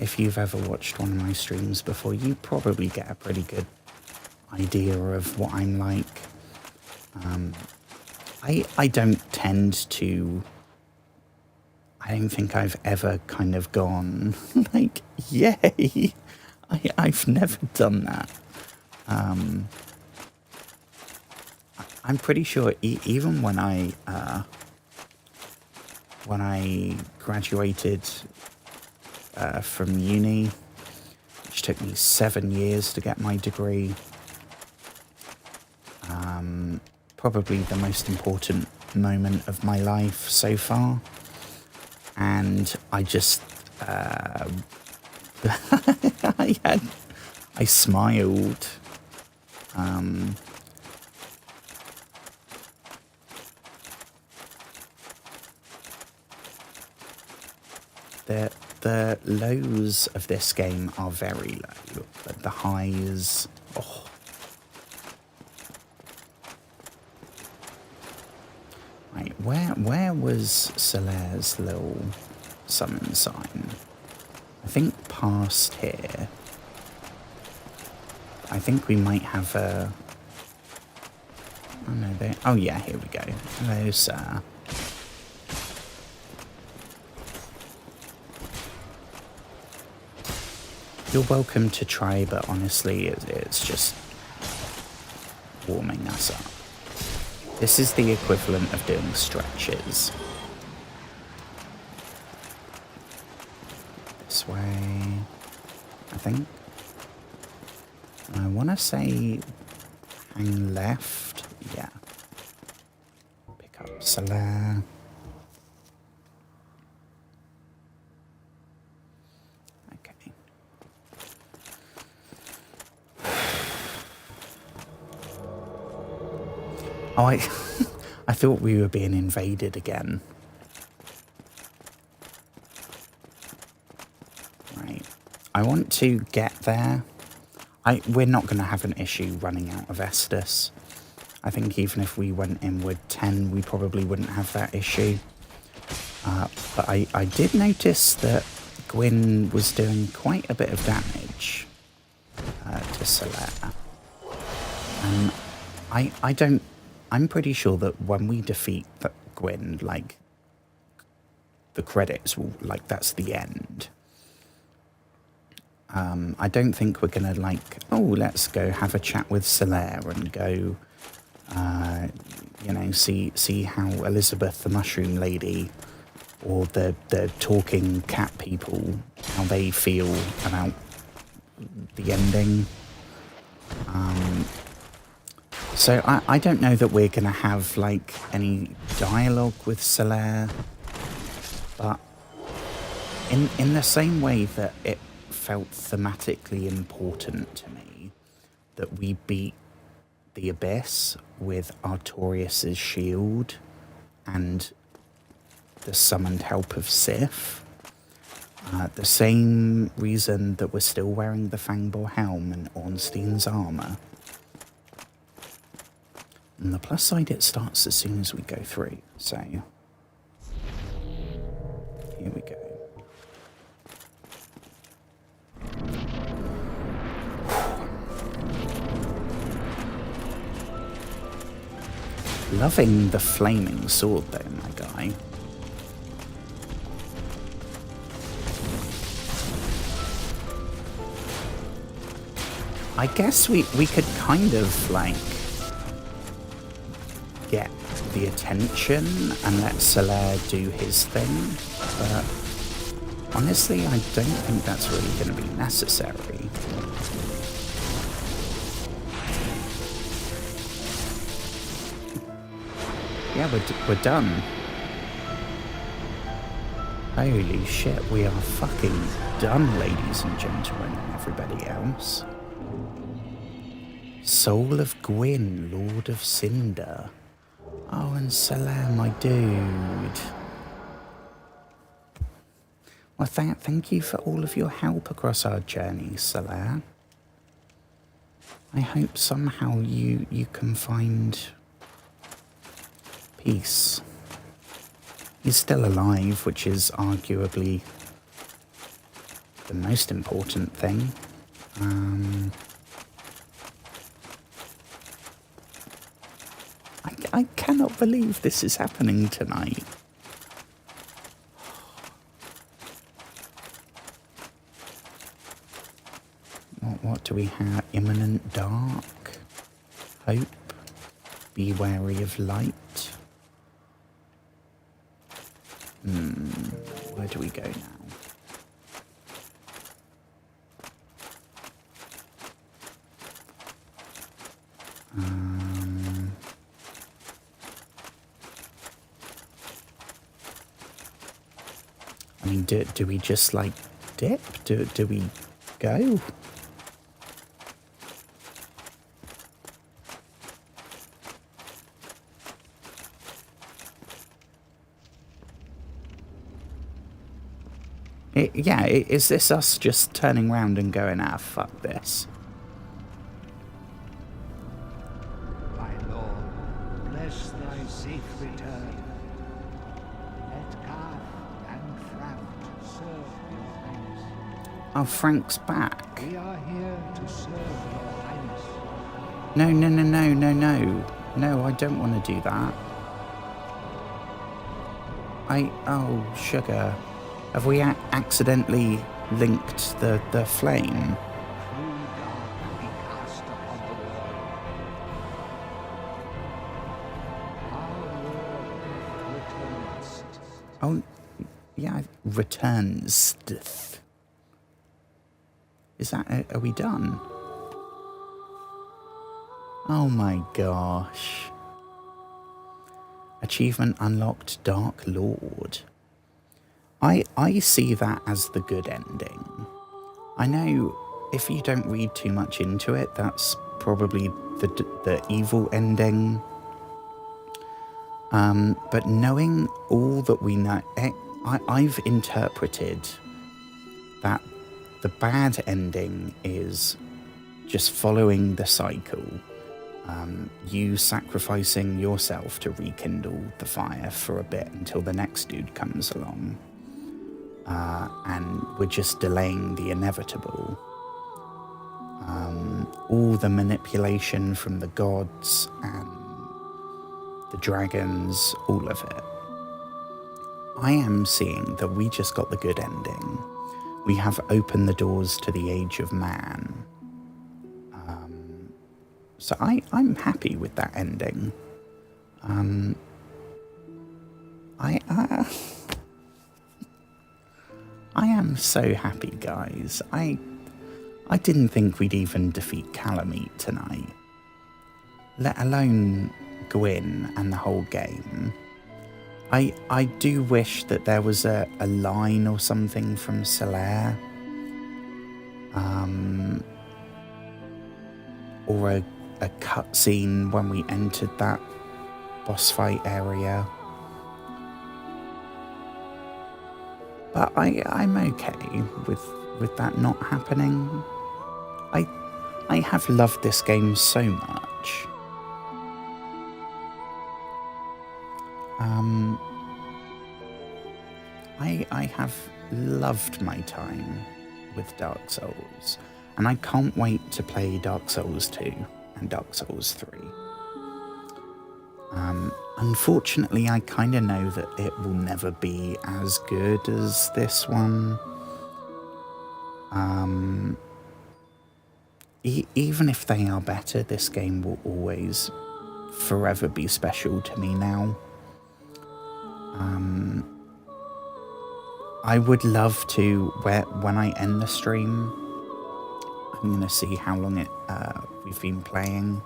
If you've ever watched one of my streams before, you probably get a pretty good idea of what I'm like. I don't tend to... I don't think I've ever kind of gone, like, yay! I've never done that. I'm pretty sure even when I graduated from uni, which took me 7 years to get my degree, probably the most important moment of my life so far, and I just I smiled. The lows of this game are very low, but the highs, oh. Right, where was Solaire's little summon sign? I think past here. I think we might have a... Oh no, there... Oh yeah, here we go. Hello, sir. You're welcome to try, but honestly, it's just warming us up. This is the equivalent of doing stretches. this way, I think. I want to say hang left. Yeah. Pick up Solaire. Okay. Oh, I thought we were being invaded again. Right. I want to get there. We're not going to have an issue running out of Estus. I think even if we went in with 10, we probably wouldn't have that issue. But I did notice that Gwyn was doing quite a bit of damage to Solaire. And I'm pretty sure that when we defeat Gwyn, like, the credits will, like, that's the end. I don't think we're gonna, like, oh, let's go have a chat with Solaire and go, you know, see how Elizabeth the Mushroom Lady or the talking cat people, how they feel about the ending. So I don't know that we're gonna have, like, any dialogue with Solaire, but in the same way that it felt thematically important to me that we beat the Abyss with Artorias' shield and the summoned help of Sif. The same reason that we're still wearing the Fangbor helm and Ornstein's armour. On the plus side, it starts as soon as we go through, so here we go. Loving the flaming sword though, my guy. I guess we could kind of, like, get the attention and let Solaire do his thing, but honestly I don't think that's really going to be necessary. Yeah, we're done. Holy shit, we are fucking done, ladies and gentlemen, and everybody else. Soul of Gwyn, Lord of Cinder. Oh, and Solaire, my dude. Well, thank you for all of your help across our journey, Solaire. I hope somehow you can find peace. He's still alive, which is arguably the most important thing. I cannot believe this is happening tonight. What do we have? Imminent dark, hope, be wary of light. Where do we go now? I mean, do we just, like, dip? Do we go? Is this us just turning around and going, ah, fuck this? My lord, bless thy safe return. Let Garth and Frank serve your highness. Oh, Frank's back. We are here to serve your highness. No. No, I don't want to do that. Oh, sugar. Have we accidentally linked the flame? Cruel dark be cast upon the world. Our lord returns. Oh, yeah, returns. Is that... Are we done? Oh my gosh. Achievement unlocked, Dark Lord. I see that as the good ending. I know if you don't read too much into it, that's probably the evil ending. But knowing all that we know, I've interpreted that the bad ending is just following the cycle. You sacrificing yourself to rekindle the fire for a bit until the next dude comes along. And we're just delaying the inevitable. All the manipulation from the gods and the dragons, all of it. I am seeing that we just got the good ending. We have opened the doors to the age of man. So I'm happy with that ending. I am so happy, guys. I didn't think we'd even defeat Calamite tonight, let alone Gwyn and the whole game. I do wish that there was a line or something from Solaire, or a cutscene when we entered that boss fight area. But I'm okay with that not happening. I have loved this game so much. I have loved my time with Dark Souls, and I can't wait to play Dark Souls 2 and Dark Souls 3. Unfortunately, I kind of know that it will never be as good as this one. Even if they are better, this game will always forever be special to me now. I would love to, when I end the stream, I'm going to see how long we've been playing.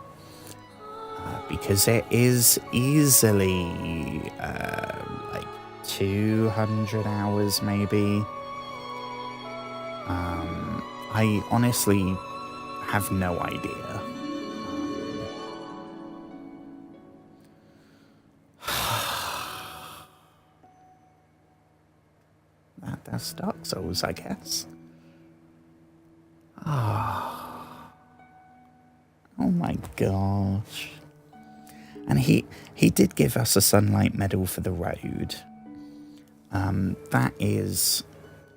Because it is easily like 200 hours maybe. I honestly have no idea. That's Dark Souls, I guess. Oh my gosh. And he did give us a Sunlight Medal for the road. That is,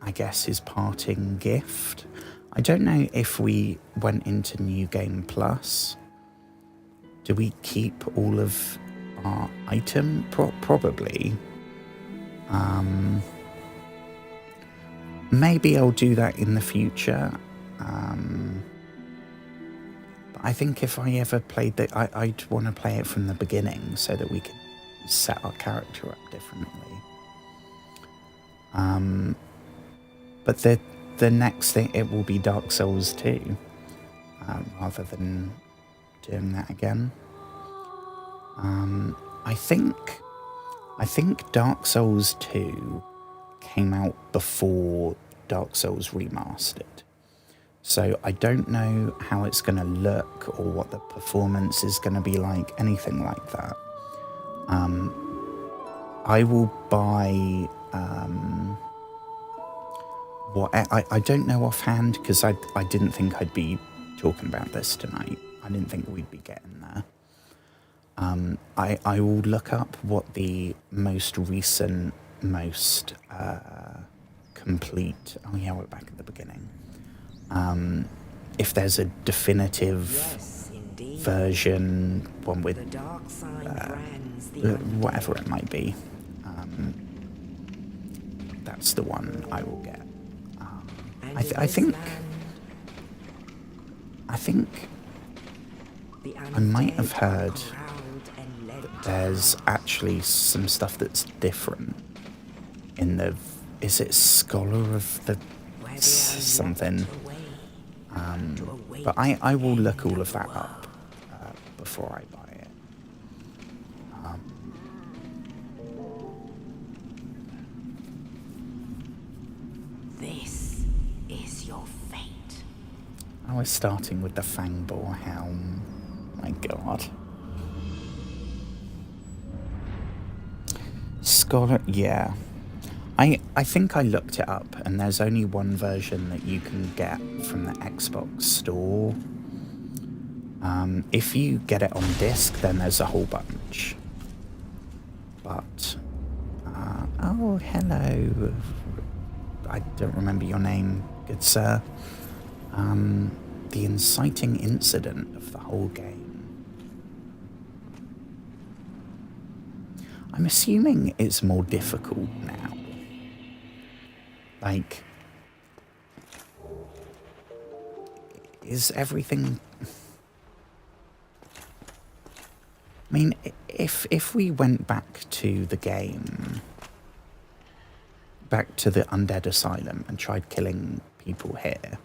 I guess, his parting gift. I don't know if we went into New Game Plus. Do we keep all of our item? Probably. Maybe I'll do that in the future. I think if I ever played that, I'd want to play it from the beginning so that we could set our character up differently. But the next thing, it will be Dark Souls 2, rather than doing that again. I think Dark Souls 2 came out before Dark Souls Remastered. So I don't know how it's going to look or what the performance is going to be like, anything like that. I will buy... I don't know offhand, because I didn't think I'd be talking about this tonight. I didn't think we'd be getting there. I will look up what the most recent, most complete... Oh yeah, we're back at the beginning. If there's a definitive version, one with whatever it might be, that's the one I will get. I think I might have heard that there's actually some stuff that's different in the... Is it Scholar of the something? But I will look all of that up before I buy it. This is your fate. I was starting with the Fangbore helm. My god. Scholar, yeah. I think I looked it up, and there's only one version that you can get from the Xbox store. If you get it on disc, then there's a whole bunch. But, oh, hello. I don't remember your name, good sir. The inciting incident of the whole game. I'm assuming it's more difficult now. Like, is everything... I mean, if we went back to the game, back to the Undead Asylum and tried killing people here,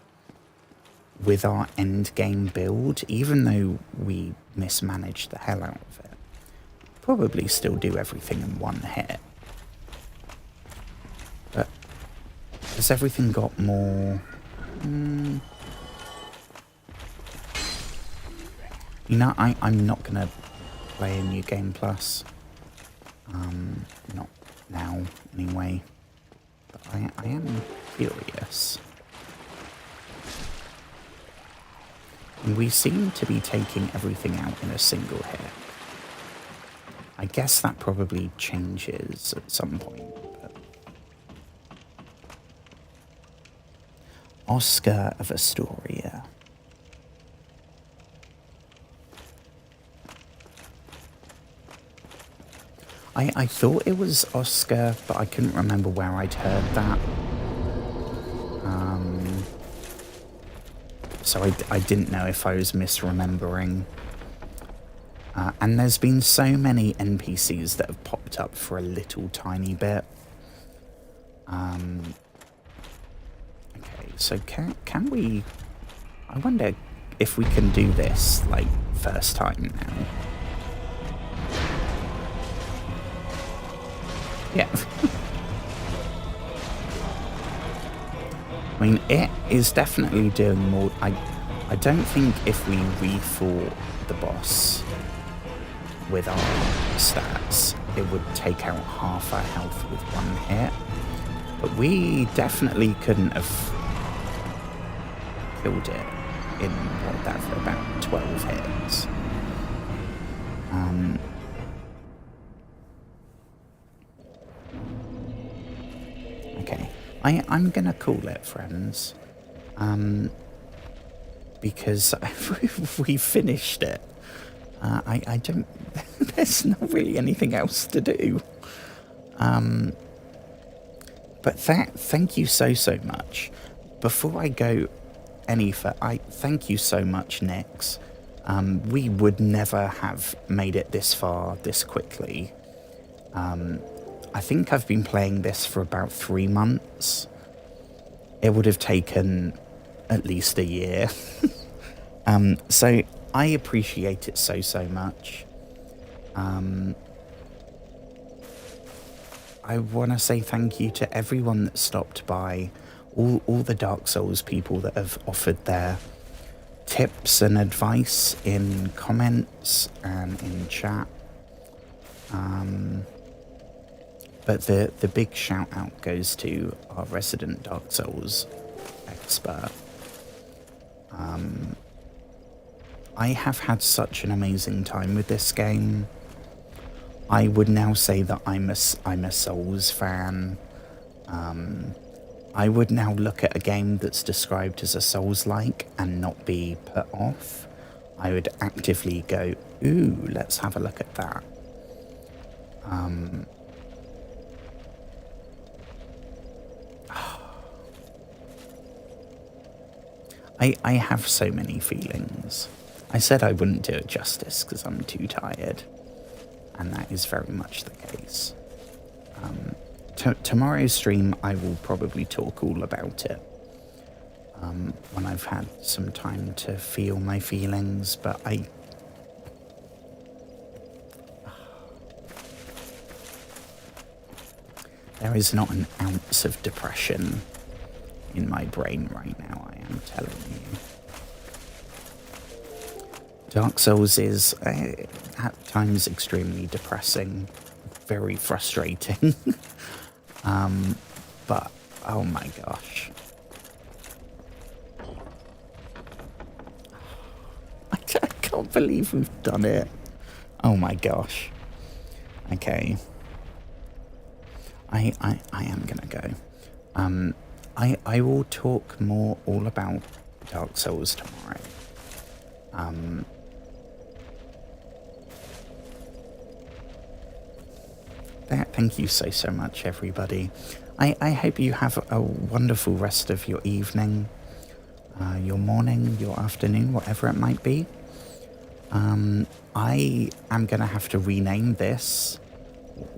with our end game build, even though we mismanaged the hell out of it, probably still do everything in one hit. But has everything got more... You know, I'm not going to play a New Game Plus. Not now, anyway. But I am curious. And we seem to be taking everything out in a single hit. I guess that probably changes at some point, but... Oscar of Astoria. I thought it was Oscar, but I couldn't remember where I'd heard that. So I didn't know if I was misremembering. And there's been so many NPCs that have popped up for a little tiny bit. Okay, so can we... I wonder if we can do this, like, first time now. Yeah. I mean, it is definitely doing more... I don't think if we re-fought the boss with our stats, it would take out half our health with one hit. But we definitely couldn't have killed it in, what, that for about 12 hits. Okay, I'm gonna call it, friends. Because we finished it. I don't... There's not really anything else to do. But thank you so much. Before I go any further, thank you so much, Nix. We would never have made it this far this quickly. I think I've been playing this for about 3 months. It would have taken at least a year. So I appreciate it so much. I want to say thank you to everyone that stopped by, all the Dark Souls people that have offered their tips and advice in comments and in chat. But the big shout out goes to our resident Dark Souls expert. I have had such an amazing time with this game. I would now say that I'm a Souls fan. I would now look at a game that's described as a Souls-like and not be put off. I would actively go, ooh, let's have a look at that. I have so many feelings. I said I wouldn't do it justice because I'm too tired. And that is very much the case. Tomorrow's stream, I will probably talk all about it. when I've had some time to feel my feelings, but there is not an ounce of depression in my brain right now, I am telling you. Dark Souls is at times extremely depressing, very frustrating, but oh my gosh. I can't believe we've done it. Oh my gosh. Okay. I am gonna go. I will talk more all about Dark Souls tomorrow. Thank you so much, everybody. I hope you have a wonderful rest of your evening, your morning, your afternoon, whatever it might be. I am gonna have to rename this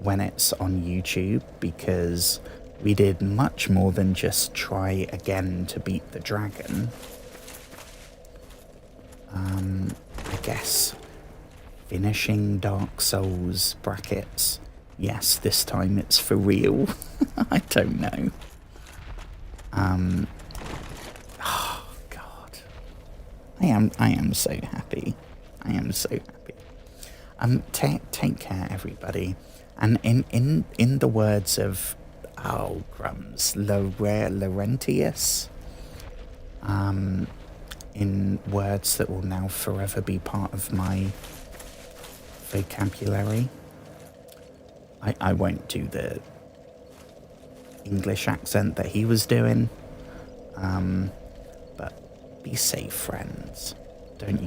when it's on YouTube, because we did much more than just try again to beat the dragon. I guess finishing Dark Souls brackets. Yes, this time it's for real. I don't know. Oh God. I am so happy. I am so happy. Take care, everybody. And in the words of, oh crumbs, Laurentius, in words that will now forever be part of my vocabulary, I won't do the English accent that he was doing, but be safe, friends. Don't